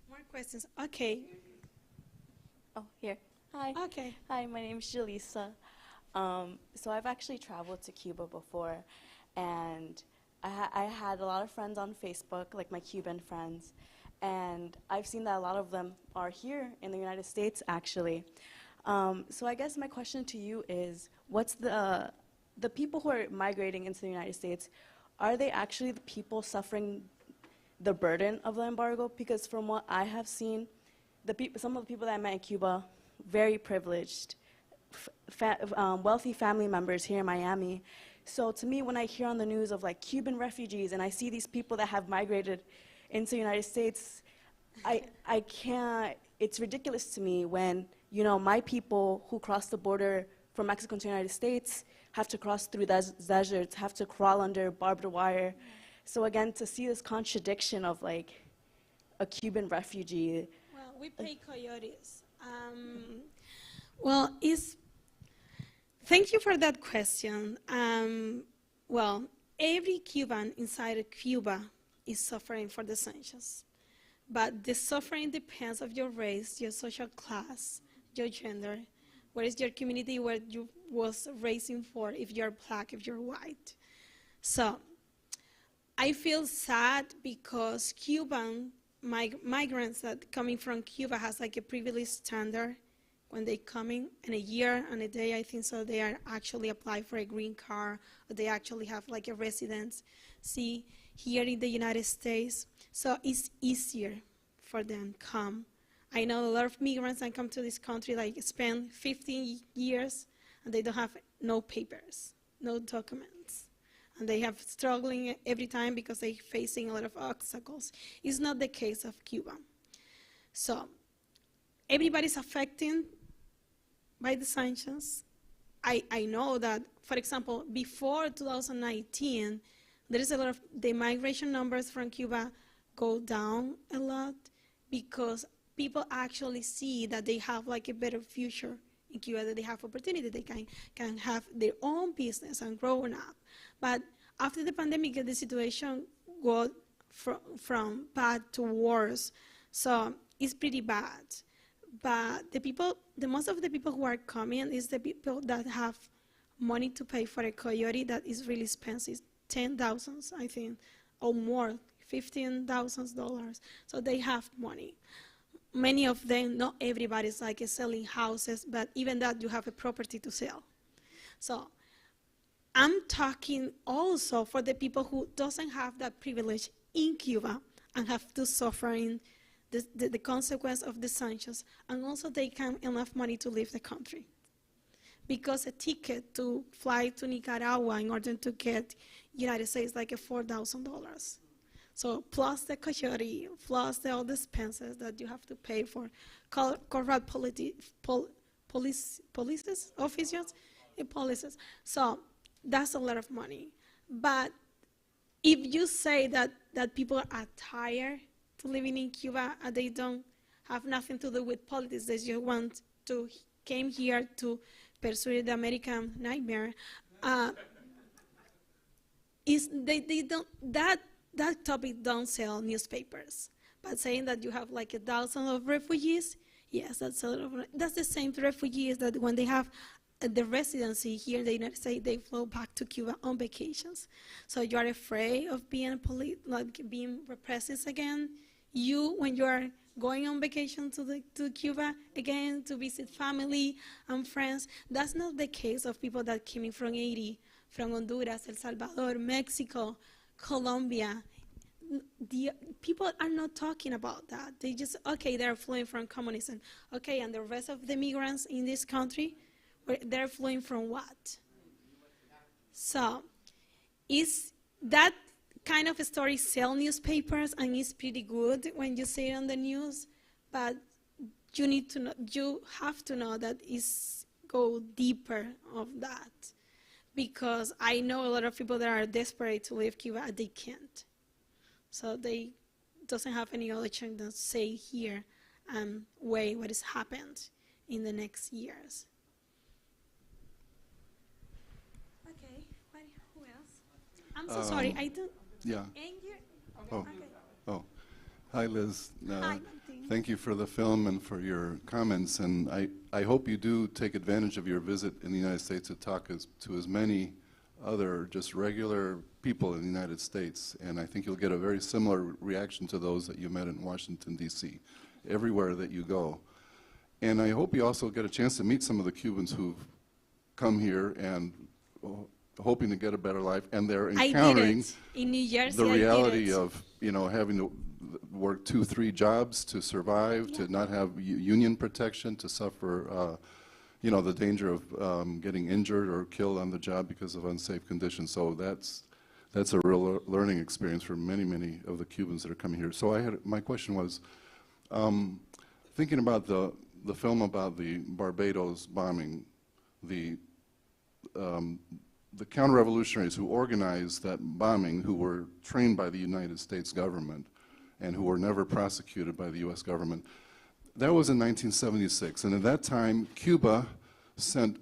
Speaker 22: More questions? Okay.
Speaker 3: Oh, here. Hi.
Speaker 22: Okay.
Speaker 3: Hi, my name is Jaleesa. So I've actually traveled to Cuba before, and I had a lot of friends on Facebook, like my Cuban friends, and I've seen that a lot of them are here in the United States, actually. So I guess my question to you is, what's the people who are migrating into the United States, are they actually the people suffering the burden of the embargo? Because from what I have seen, some of the people that I met in Cuba, very privileged, wealthy family members here in Miami. So to me, when I hear on the news of like Cuban refugees and I see these people that have migrated into the United States, I can't, it's ridiculous to me when, you know, my people who cross the border from Mexico to the United States have to cross through deserts, have to crawl under barbed wire. So again, to see this contradiction of like a Cuban refugee.
Speaker 22: Well, we pay coyotes. Thank you for that question. Well, every Cuban inside of Cuba is suffering for the sanctions. But the suffering depends on your race, your social class, your gender, what is your community, where you was raising for, if you're black, if you're white. So I feel sad because Cuban migrants that coming from Cuba has like a privileged standard when they coming, in a year and a day, I think so, they are actually apply for a green card, or they actually have like a residency here in the United States. So it's easier for them come. I know a lot of migrants that come to this country, like spend 15 years, and they don't have no papers, no documents. And they have struggling every time because they're facing a lot of obstacles. It's not the case of Cuba. So everybody's affected by the sanctions. I know that, for example, before 2019, there is a lot of, the migration numbers from Cuba go down a lot because people actually see that they have like a better future in Cuba, that they have opportunity, they can have their own business and growing up. But after the pandemic, the situation got from bad to worse. So it's pretty bad. But the most of the people who are coming is the people that have money to pay for a coyote that is really expensive, $10,000, I think, or more, $15,000. So they have money. Many of them, not everybody's like selling houses, but even that you have a property to sell. So I'm talking also for the people who doesn't have that privilege in Cuba and have to suffer in the consequence of the sanctions, and also they can enough money to leave the country. Because a ticket to fly to Nicaragua in order to get United States like $4,000. So plus the coyote, plus all the expenses that you have to pay for corrupt police officers. So that's a lot of money. But if you say that people are tired to living in Cuba and they don't have nothing to do with politics, they just want to came here to pursue the American nightmare, that topic don't sell newspapers. But saying that you have like 1,000 of refugees, yes, that's the same refugees that when they have the residency here in the United States, they flow back to Cuba on vacations. So you are afraid of being being repressed again. When you are going on vacation to Cuba again to visit family and friends, that's not the case of people that came in from Haiti, from Honduras, El Salvador, Mexico, Colombia. The people are not talking about that. They just, okay, they're fleeing from communism. Okay, and the rest of the migrants in this country, they're fleeing from what? So, is that kind of a story sell newspapers, and it's pretty good when you see it on the news, but you need to know, you have to know that it's go deeper of that, because I know a lot of people that are desperate to leave Cuba and they can't, so they doesn't have any other chance than stay here and wait what has happened in the next years. Okay, who else? I'm so sorry, I don't.
Speaker 5: Yeah.
Speaker 22: Okay.
Speaker 5: Oh. Hi, Liz.
Speaker 22: Hi,
Speaker 5: thank you for the film and for your comments. And I hope you do take advantage of your visit in the United States to talk to as many other just regular people in the United States. And I think you'll get a very similar reaction to those that you met in Washington, D.C., everywhere that you go. And I hope you also get a chance to meet some of the Cubans who've come here and hoping to get a better life, and they're encountering
Speaker 22: in New Jersey,
Speaker 5: the reality of, you know, having to work 2-3 jobs to survive, to not have union protection, to suffer, you know, the danger of getting injured or killed on the job because of unsafe conditions. So that's a real learning experience for many, many of the Cubans that are coming here. So my question was, thinking about the film about the Barbados bombing, the counter-revolutionaries who organized that bombing, who were trained by the United States government and who were never prosecuted by the U.S. government, that was in 1976. And at that time, Cuba sent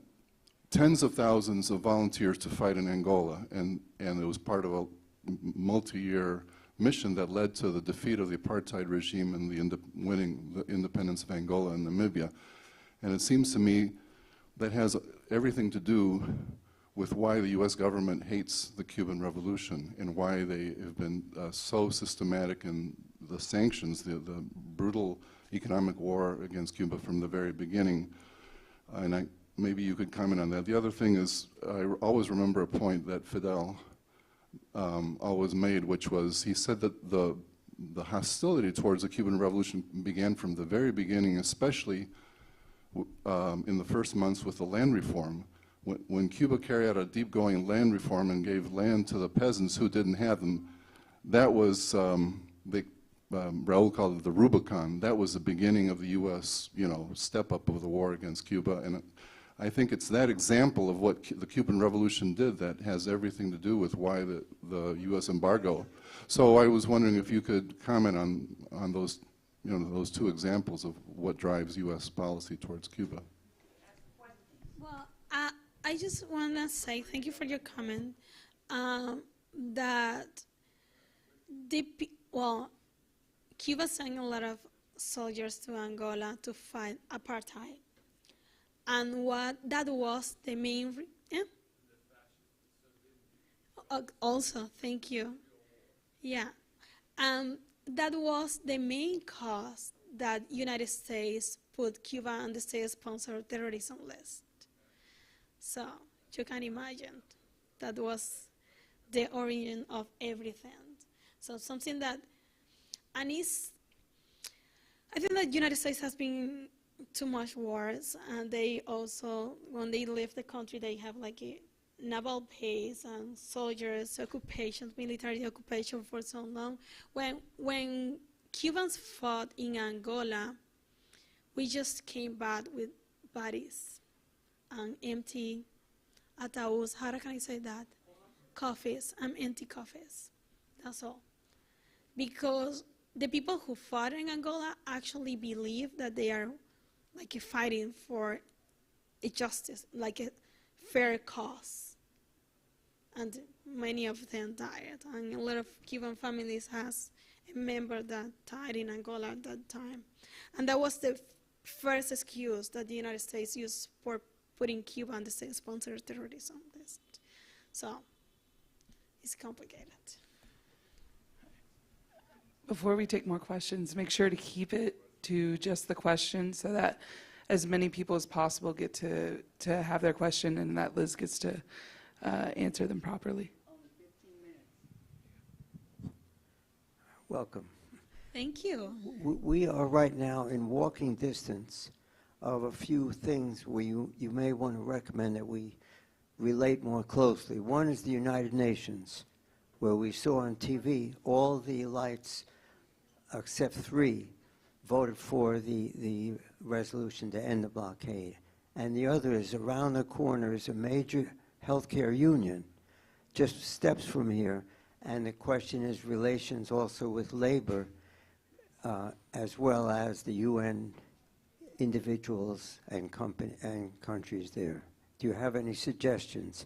Speaker 5: tens of thousands of volunteers to fight in Angola, and it was part of a multi-year mission that led to the defeat of the apartheid regime and winning the independence of Angola and Namibia. And it seems to me that has everything to do with why the U.S. government hates the Cuban Revolution and why they have been so systematic in the sanctions, the brutal economic war against Cuba from the very beginning. And maybe you could comment on that. The other thing is, I always remember a point that Fidel always made, which was, he said that the hostility towards the Cuban Revolution began from the very beginning, especially in the first months with the land reform. When Cuba carried out a deep-going land reform and gave land to the peasants who didn't have them, that was, Raul called it the Rubicon. That was the beginning of the U.S., you know, step-up of the war against Cuba. And I think it's that example of what the Cuban Revolution did that has everything to do with why the U.S. embargo. So I was wondering if you could comment on those, you know, those two examples of what drives U.S. policy towards Cuba.
Speaker 22: Well, I just want to say thank you for your comment. That Cuba sent a lot of soldiers to Angola to fight apartheid, and that was the main. Also, thank you. Yeah, that was the main cause that United States put Cuba on the state-sponsored terrorism list. So you can imagine that was the origin of everything. So something that, I think that the United States has been too much wars, and they also, when they leave the country, they have like a naval base and soldiers, occupation, military occupation for so long. When Cubans fought in Angola, we just came back with bodies and empty ataúds. How can I say that? Coffins and empty coffins. That's all. Because the people who fought in Angola actually believe that they are like fighting for a justice, like a fair cause. And many of them died. And a lot of Cuban families has a member that died in Angola at that time. And that was the first excuse that the United States used for putting Cuba on the state-sponsored terrorism list. So it's complicated.
Speaker 6: Before we take more questions, make sure to keep it to just the question so that as many people as possible get to have their question and that Liz gets to answer them properly.
Speaker 10: Welcome.
Speaker 22: Thank you.
Speaker 10: We are right now in walking distance of a few things where you may want to recommend that we relate more closely. One is the United Nations, where we saw on TV all the elites, except 3, voted for the resolution to end the blockade. And the other is around the corner is a major healthcare union, just steps from here. And the question is relations also with labor, as well as the UN individuals and countries there. Do you have any suggestions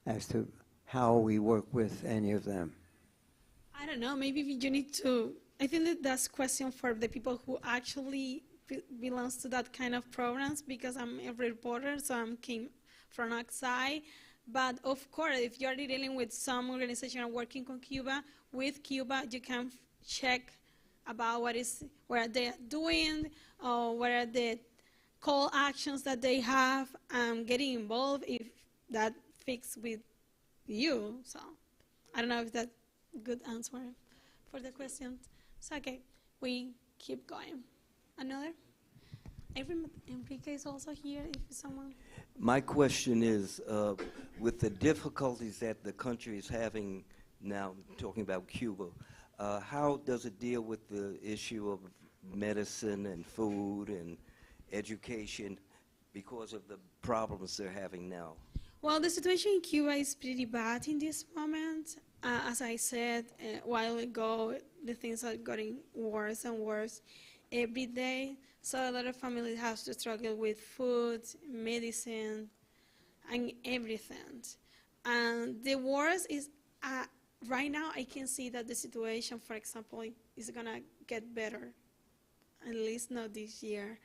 Speaker 10: as to how we work with any of them?
Speaker 22: I don't know, maybe you need to, I think that that's a question for the people who actually belongs to that kind of programs, because I'm a reporter, so I came from outside. But of course, if you're dealing with some organization working on Cuba, with Cuba, you can check about what they're doing, or what are the call actions that they have, getting involved if that fits with you. So I don't know if that's a good answer for the question. So okay, we keep going. Another? Enrique is also here, if someone.
Speaker 7: My question is, with the difficulties that the country is having now, talking about Cuba, how does it deal with the issue of medicine and food and education because of the problems they're having now?
Speaker 22: Well, the situation in Cuba is pretty bad in this moment. As I said a while ago, the things are getting worse and worse every day. So a lot of families have to struggle with food, medicine, and everything. And the worst is, right now I can see that the situation, for example, is gonna get better, at least not this year.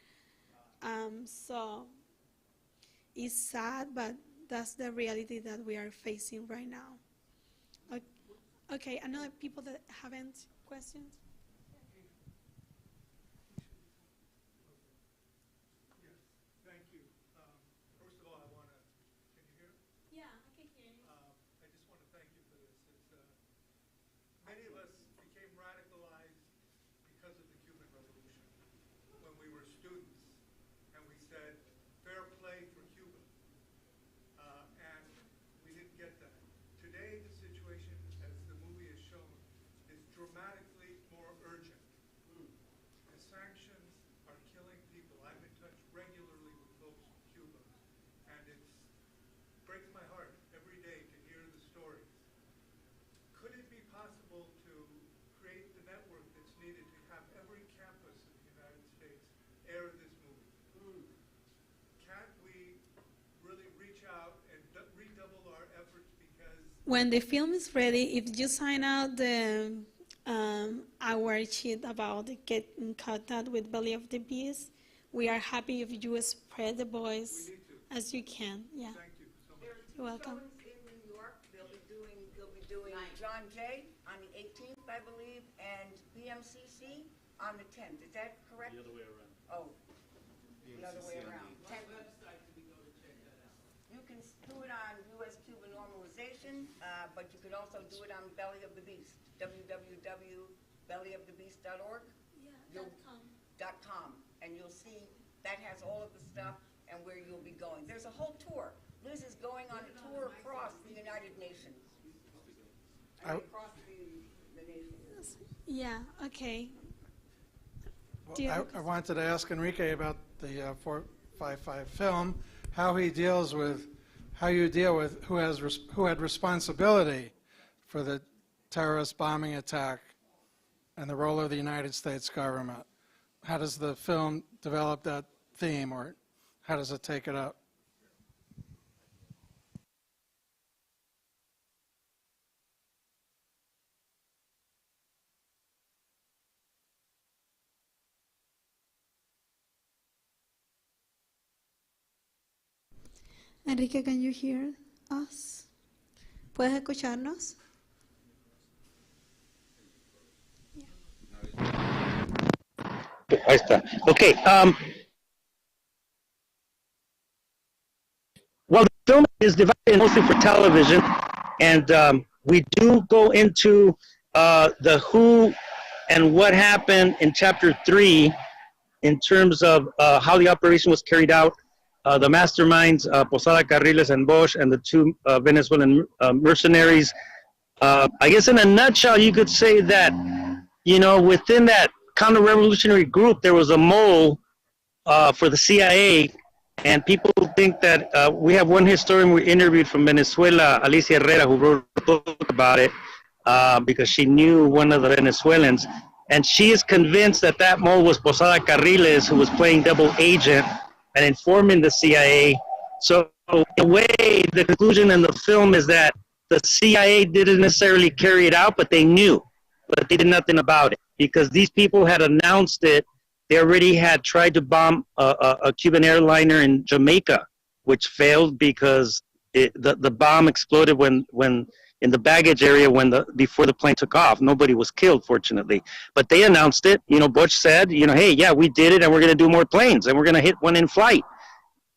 Speaker 22: So it's sad, but that's the reality that we are facing right now. Okay, another people that haven't questions?
Speaker 15: Many of us became radicalized because of the Cuban Revolution when we were students, and we said, fair play for Cuba, and we didn't get that. Today, the situation, as the movie has shown, is dramatically more urgent. The sanctions are killing people. I'm in touch regularly with folks from Cuba, and it breaks my heart every day to hear the stories. Could it be possible to create the network that's needed to have every campus in the United States air this movie? Can't we really reach out and redouble our efforts, because
Speaker 22: When the film is ready, if you sign out the our sheet about get in contact with Belly of the Beast, we are happy if you spread the voice as you can. Yeah.
Speaker 15: Thank you so much.
Speaker 22: You're welcome.
Speaker 12: In New York, they'll be doing John Jay on the 18th, I believe, and BMCC on the 10th. Is that correct?
Speaker 18: The other way around.
Speaker 12: Oh, the other way around. You can do it on U.S.-Cuba normalization, but you could also do it on Belly of the Beast, www.bellyofthebeast.org. .com, and you'll see that has all of the stuff and where you'll be going. There's a whole tour. Liz is going on a tour across the United Nations. Across the nations.
Speaker 22: Yeah, okay.
Speaker 15: Well, I wanted to ask Enrique about the 455 film, how you deal with who had responsibility for the terrorist bombing attack and the role of the United States government. How does the film develop that theme, or how does it take it up?
Speaker 22: Enrique, can you hear us? ¿Puedes escucharnos?
Speaker 17: Ahí está. Okay. Well, the film is divided mostly for television, and we do go into the who and what happened in Chapter 3 in terms of how the operation was carried out, the masterminds, Posada Carriles and Bosch, and the two Venezuelan mercenaries. I guess in a nutshell, you could say that, you know, within that counter-revolutionary group, there was a mole for the CIA, and people think that we have one historian we interviewed from Venezuela, Alicia Herrera, who wrote a book about it because she knew one of the Venezuelans, and she is convinced that that mole was Posada Carriles, who was playing double agent and informing the CIA. So in a way, the conclusion in the film is that the CIA didn't necessarily carry it out, but they knew, but they did nothing about it, because these people had announced it. They already had tried to bomb a Cuban airliner in Jamaica, which failed because the bomb exploded when in the baggage area before the plane took off. Nobody was killed, fortunately. But they announced it. Bush said, hey, yeah, we did it, and we're going to do more planes, and we're going to hit one in flight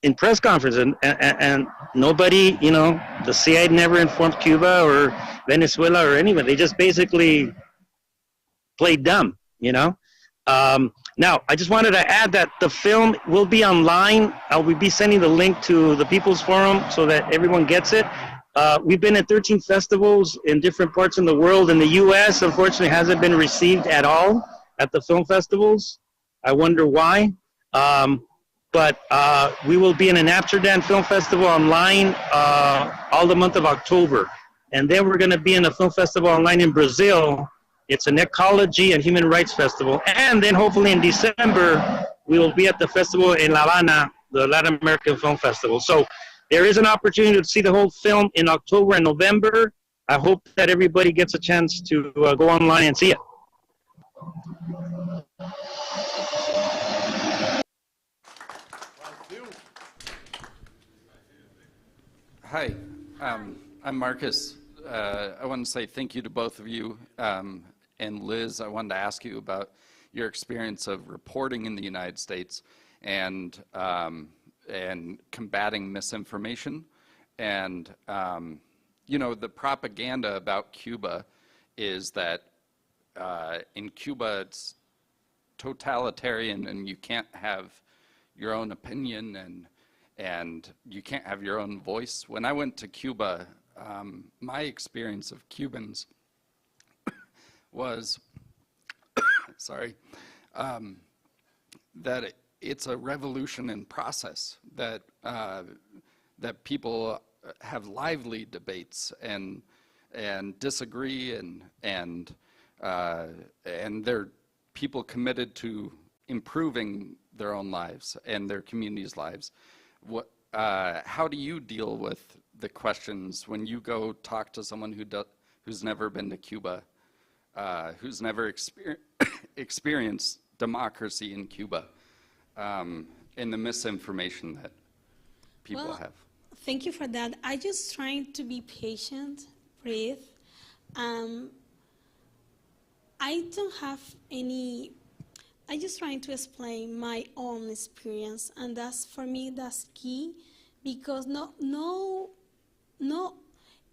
Speaker 17: in press conference. And nobody, the CIA never informed Cuba or Venezuela or anyone. They just basically played dumb, Now, I just wanted to add that the film will be online. I will be sending the link to the People's Forum so that everyone gets it. We've been at 13 festivals in different parts in the world. In the U.S., unfortunately, hasn't been received at all at the film festivals. I wonder why. But we will be in an Amsterdam Film Festival online all the month of October. And then we're going to be in a film festival online in Brazil. It's an ecology and human rights festival. And then hopefully in December, we will be at the festival in La Habana, the Latin American Film Festival. So there is an opportunity to see the whole film in October and November. I hope that everybody gets a chance to go online and see it.
Speaker 9: Hi, I'm Marcus. I want to say thank you to both of you. And Liz, I wanted to ask you about your experience of reporting in the United States and combating misinformation. And, the propaganda about Cuba is that in Cuba it's totalitarian and you can't have your own opinion and you can't have your own voice. When I went to Cuba, my experience of Cubans was, that it's a revolution in process, that people have lively debates and disagree and they're people committed to improving their own lives and their communities' lives. How do you deal with the questions when you go talk to someone who's never been to Cuba, who's never experienced democracy in Cuba, and the misinformation that people have?
Speaker 21: Thank you for that. I just trying to be patient, breathe. I don't have any. I just trying to explain my own experience, and for me that's key, because no,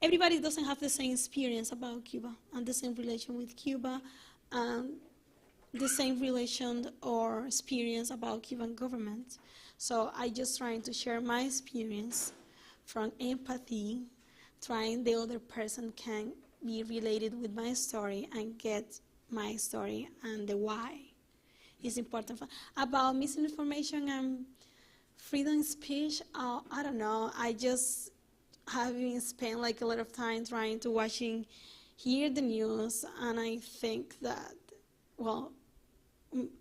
Speaker 21: everybody doesn't have the same experience about Cuba and the same relation with Cuba, the same relation or experience about Cuban government. So I just trying to share my experience from empathy, trying the other person can be related with my story and get my story and the why. It's important. About misinformation and freedom of speech, I don't know. I just having spent like a lot of time trying to hear the news, and I think that,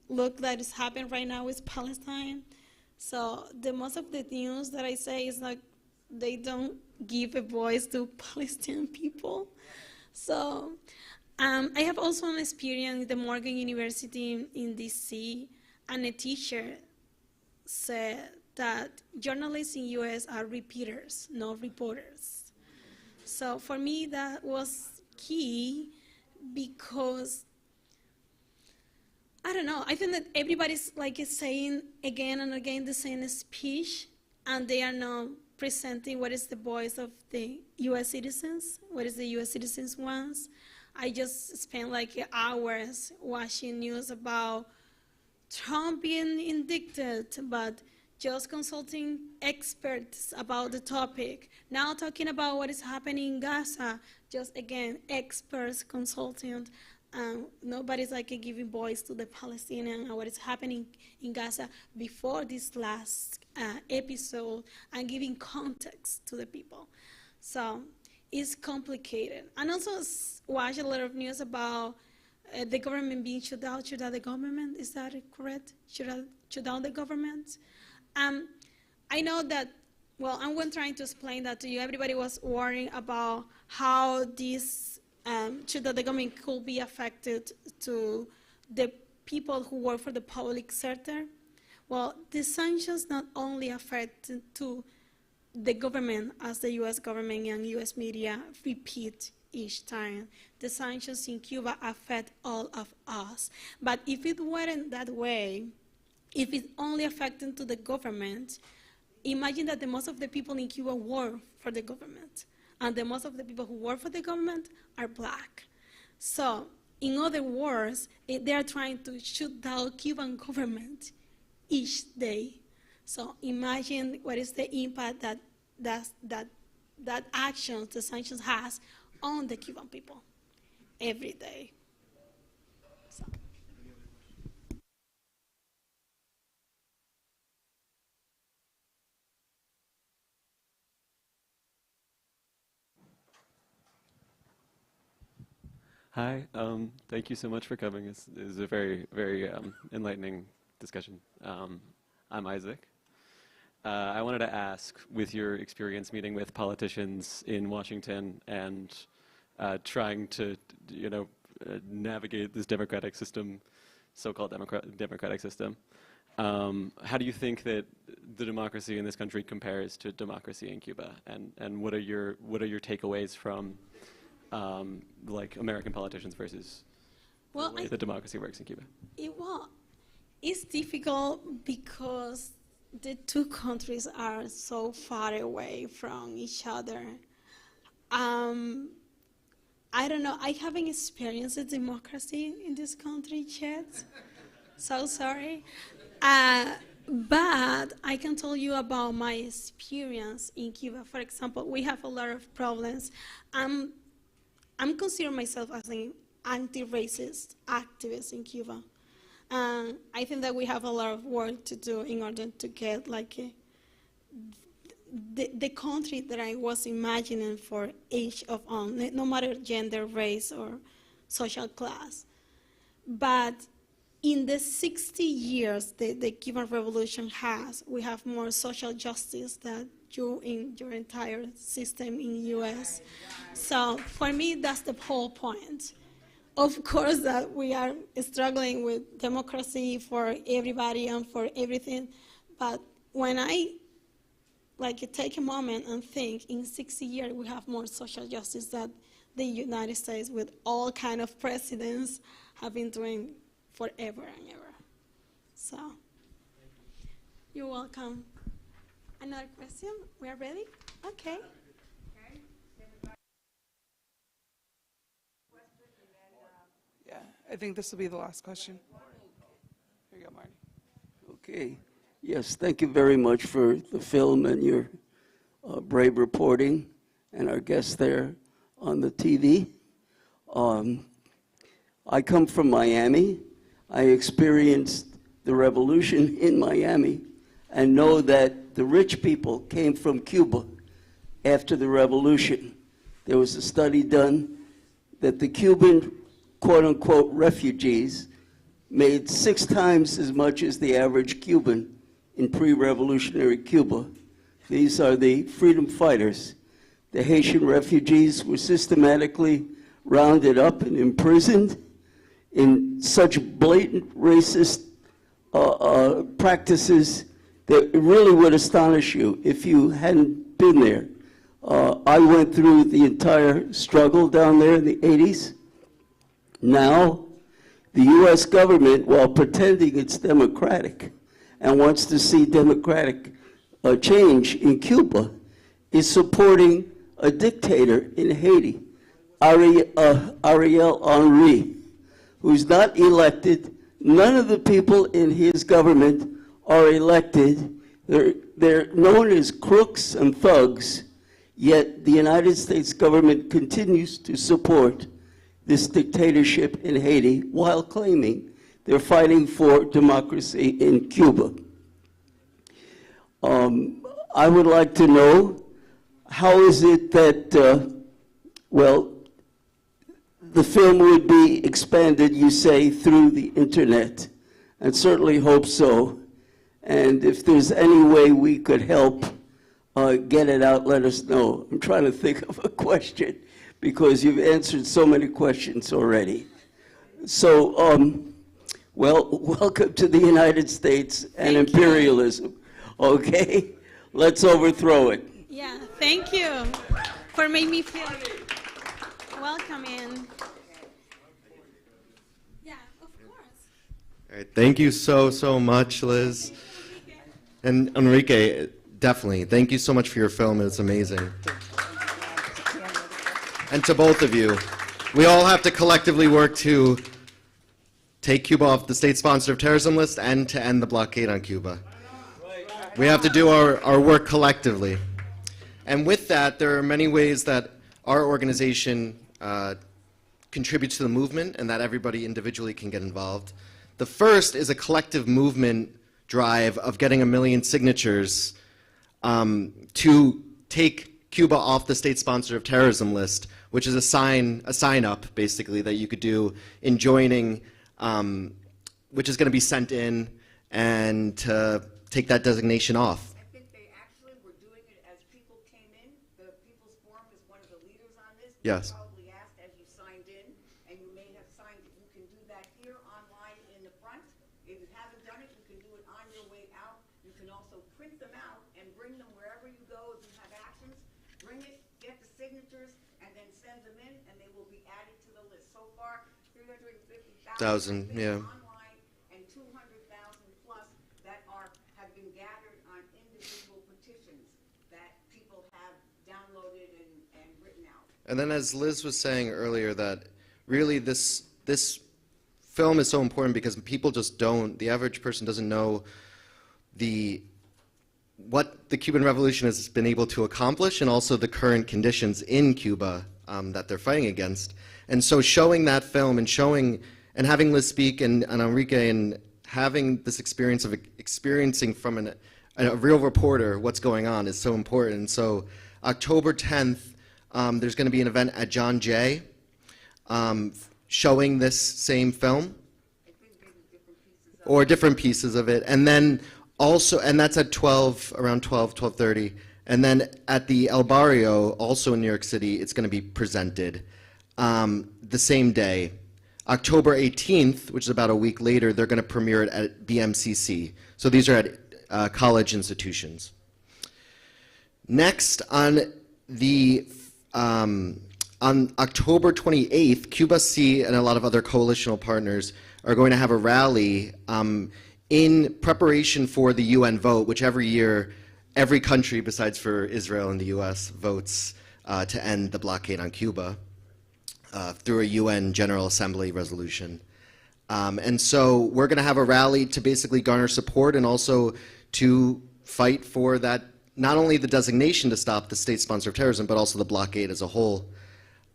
Speaker 21: look that is happening right now with Palestine. So the most of the news that I say is like they don't give a voice to Palestinian people. So I have also an experience at the Morgan University in D.C., and a teacher said that journalists in U.S. are repeaters, not reporters. So for me, that was key because, I don't know, I think that everybody's like saying again and again the same speech, and they are not presenting what is the voice of the U.S. citizens, what is the U.S. citizens wants. I just spent like hours watching news about Trump being indicted, but just consulting experts about the topic. Now talking about what is happening in Gaza, just again, experts consulting. Nobody's like giving voice to the Palestinian and what is happening in Gaza before this last episode and giving context to the people. So it's complicated. And also watch a lot of news about the government being shut down the government. Is that correct? Shut down the government? I know that, I'm when trying to explain that to you, everybody was worrying about how this shut down the government could be affected to the people who work for the public sector. Well, the sanctions not only affect to the government, as the U.S. government and U.S. media repeat each time. The sanctions in Cuba affect all of us. But if it weren't that way, if it's only affecting to the government, imagine that the most of the people in Cuba work for the government, and the most of the people who work for the government are black. So, in other words, they are trying to shoot down Cuban government each day. So imagine what is the impact that action, the sanctions has on the Cuban people every day. So.
Speaker 14: Hi, thank you so much for coming. It was a very, very enlightening discussion. I'm Isaac. I wanted to ask, with your experience meeting with politicians in Washington and trying to, navigate this democratic system, so-called democratic system, how do you think that the democracy in this country compares to democracy in Cuba? And what are your takeaways from like American politicians versus the way that democracy works in Cuba?
Speaker 21: It's difficult because the two countries are so far away from each other. I don't know, I haven't experienced democracy in this country yet, so sorry. But I can tell you about my experience in Cuba. For example, we have a lot of problems. I'm considering myself as an anti-racist activist in Cuba. I think that we have a lot of work to do in order to get the country that I was imagining for each of no matter gender, race, or social class. But in the 60 years that the Cuban Revolution has, we have more social justice than you in your entire system in the US. So for me, that's the whole point. Of course that we are struggling with democracy for everybody and for everything, but when I take a moment and think, in 60 years we have more social justice than the United States with all kind of presidents have been doing forever and ever. So, you're welcome. Another question? We are ready? Okay.
Speaker 6: Yeah, I think this will be the last question. Here you go, Marty.
Speaker 18: Okay. Yes, thank you very much for the film and your brave reporting and our guests there on the TV. I come from Miami. I experienced the revolution in Miami and know that the rich people came from Cuba after the revolution. There was a study done that the Cuban quote-unquote refugees made 6 times as much as the average Cuban in pre-revolutionary Cuba. These are the freedom fighters. The Haitian refugees were systematically rounded up and imprisoned in such blatant racist practices that really would astonish you if you hadn't been there. I went through the entire struggle down there in the 80s. Now, the US government, while pretending it's democratic and wants to see democratic change in Cuba, is supporting a dictator in Haiti, Ariel Henry, who's not elected. None of the people in his government are elected. They're known as crooks and thugs, yet the United States government continues to support this dictatorship in Haiti while claiming they're fighting for democracy in Cuba. I would like to know, how is it that, well, the film would be expanded, you say, through the internet, and certainly hope so. And if there's any way we could help get it out, let us know. I'm trying to think of a question because you've answered so many questions already. So, well, welcome to the United States and imperialism. Okay, let's overthrow it.
Speaker 21: Yeah, thank you for making me feel.
Speaker 22: welcome in. Yeah, of course.
Speaker 1: All right, thank you so much, Liz. And Enrique, definitely, thank you so much for your film. It's amazing. And to both of you, we all have to collectively work to take Cuba off the state-sponsored terrorism list and to end the blockade on Cuba. We have to do our work collectively. And with that, there are many ways that our organization contributes to the movement and that everybody individually can get involved. The first is a collective movement drive of getting 1 million signatures to take Cuba off the state-sponsored terrorism list, which is a sign-up, basically, that you could do in joining, which is going to be sent in, and to take that designation off.
Speaker 12: I think they actually were doing it as people came in. The People's Forum is one of the leaders on this.
Speaker 1: Yes.
Speaker 12: You probably asked as you signed in, and you may have signed it. You can do that here online in the front. If you haven't done it, you can do it on your way out. You can also print them out and bring them wherever you go. If you have actions, bring it, get the signatures, and then send them in, and they will be added to the list. So far, 350,000
Speaker 1: yeah.
Speaker 12: online and 200,000 plus that have been gathered on individual petitions that people have downloaded and written out.
Speaker 1: And then as Liz was saying earlier, that really this film is so important because people just don't, the average person doesn't know what the Cuban Revolution has been able to accomplish and also the current conditions in Cuba that they're fighting against. And so showing that film and having Liz speak and Enrique and having this experience of experiencing from a real reporter what's going on is so important. So October 10th, there's going to be an event at John Jay showing this same film or different pieces of it. And then also, and that's at around 12:30. And then at the El Barrio, also in New York City, it's going to be presented the same day. October 18th, which is about a week later, they're going to premiere it at BMCC. So these are at college institutions. Next, on October 28th, Cuba Sí and a lot of other coalitional partners are going to have a rally in preparation for the UN vote, which every year, every country besides for Israel and the US votes to end the blockade on Cuba through a UN General Assembly resolution. And so we're going to have a rally to basically garner support and also to fight for that, not only the designation to stop the state-sponsored terrorism, but also the blockade as a whole.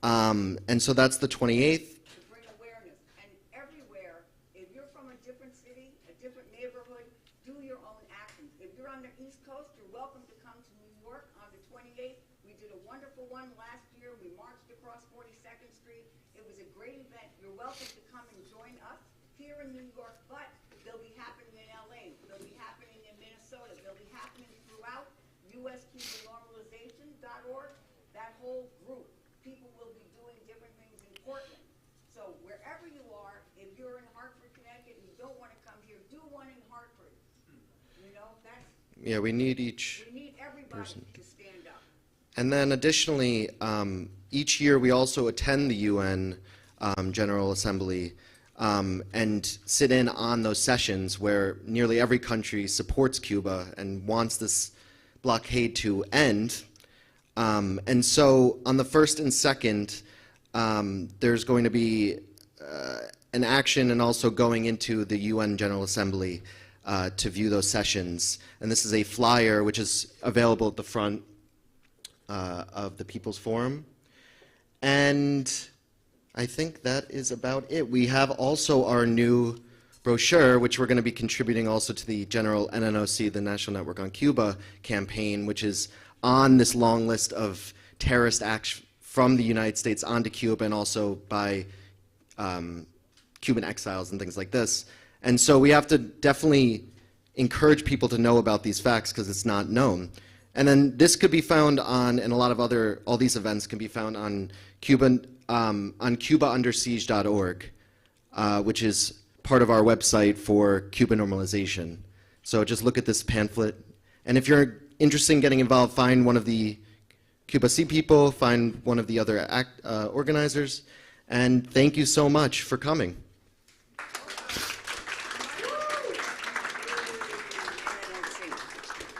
Speaker 1: And so that's the 28th.
Speaker 12: To bring awareness. And everywhere, if you're from a different city, a different neighborhood, do your own actions. If you're on the East Coast, you're welcome to come to New York on the 28th. We did a wonderful one last year. We marched across 42nd Street. It was a great event. You're welcome to come and join us here in New York, but they'll be happening in LA. They'll be happening in Minnesota. They'll be happening throughout USCubaNormalization.org. That whole group. People will be doing different things in Portland. So wherever you are, if you're in Hartford, Connecticut, and you don't want to come here, do one in Hartford. You know, that's...
Speaker 1: Yeah, we need each
Speaker 12: everybody
Speaker 1: person
Speaker 12: to stand up.
Speaker 1: And then additionally, each year we also attend the UN General Assembly and sit in on those sessions where nearly every country supports Cuba and wants this blockade to end. And so on the 1st and 2nd, there's going to be an action and also going into the UN General Assembly to view those sessions. And this is a flyer which is available at the front of the People's Forum. And I think that is about it. We have also our new brochure, which we're going to be contributing also to the general NNOC, the National Network on Cuba campaign, which is on this long list of terrorist acts from the United States onto Cuba and also by Cuban exiles and things like this. And so we have to definitely encourage people to know about these facts because it's not known. And then this could be found on, and a lot of other, all these events can be found on CubaUnderSiege.org, which is part of our website for Cuban normalization. So just look at this pamphlet. And if you're interested in getting involved, find one of the Cuba Sí people, find one of the other organizers, and thank you so much for coming.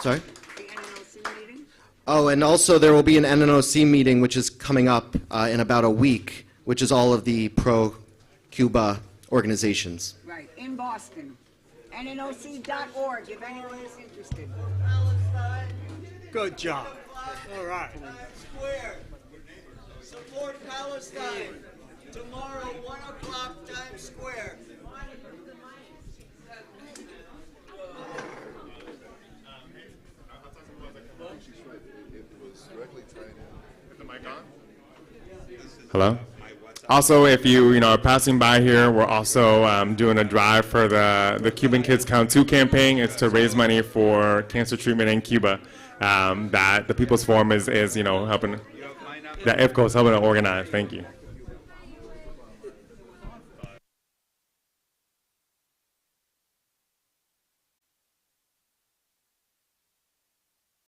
Speaker 1: Sorry?
Speaker 12: The NNOC meeting?
Speaker 1: Oh, and also there will be an NNOC meeting which is coming up in about a week, which is all of the pro-Cuba organizations.
Speaker 12: Right, in Boston. NNOC.org if anyone is interested.
Speaker 15: Good job. All right.
Speaker 11: Square. Support Palestine. Tomorrow, 1 o'clock, Times Square.
Speaker 13: Hello? Also, if you are passing by here, we're also doing a drive for the Cuban Kids Count 2 campaign. It's to raise money for cancer treatment in Cuba. That the People's Forum is helping, that IFCO is helping to organize. Thank you.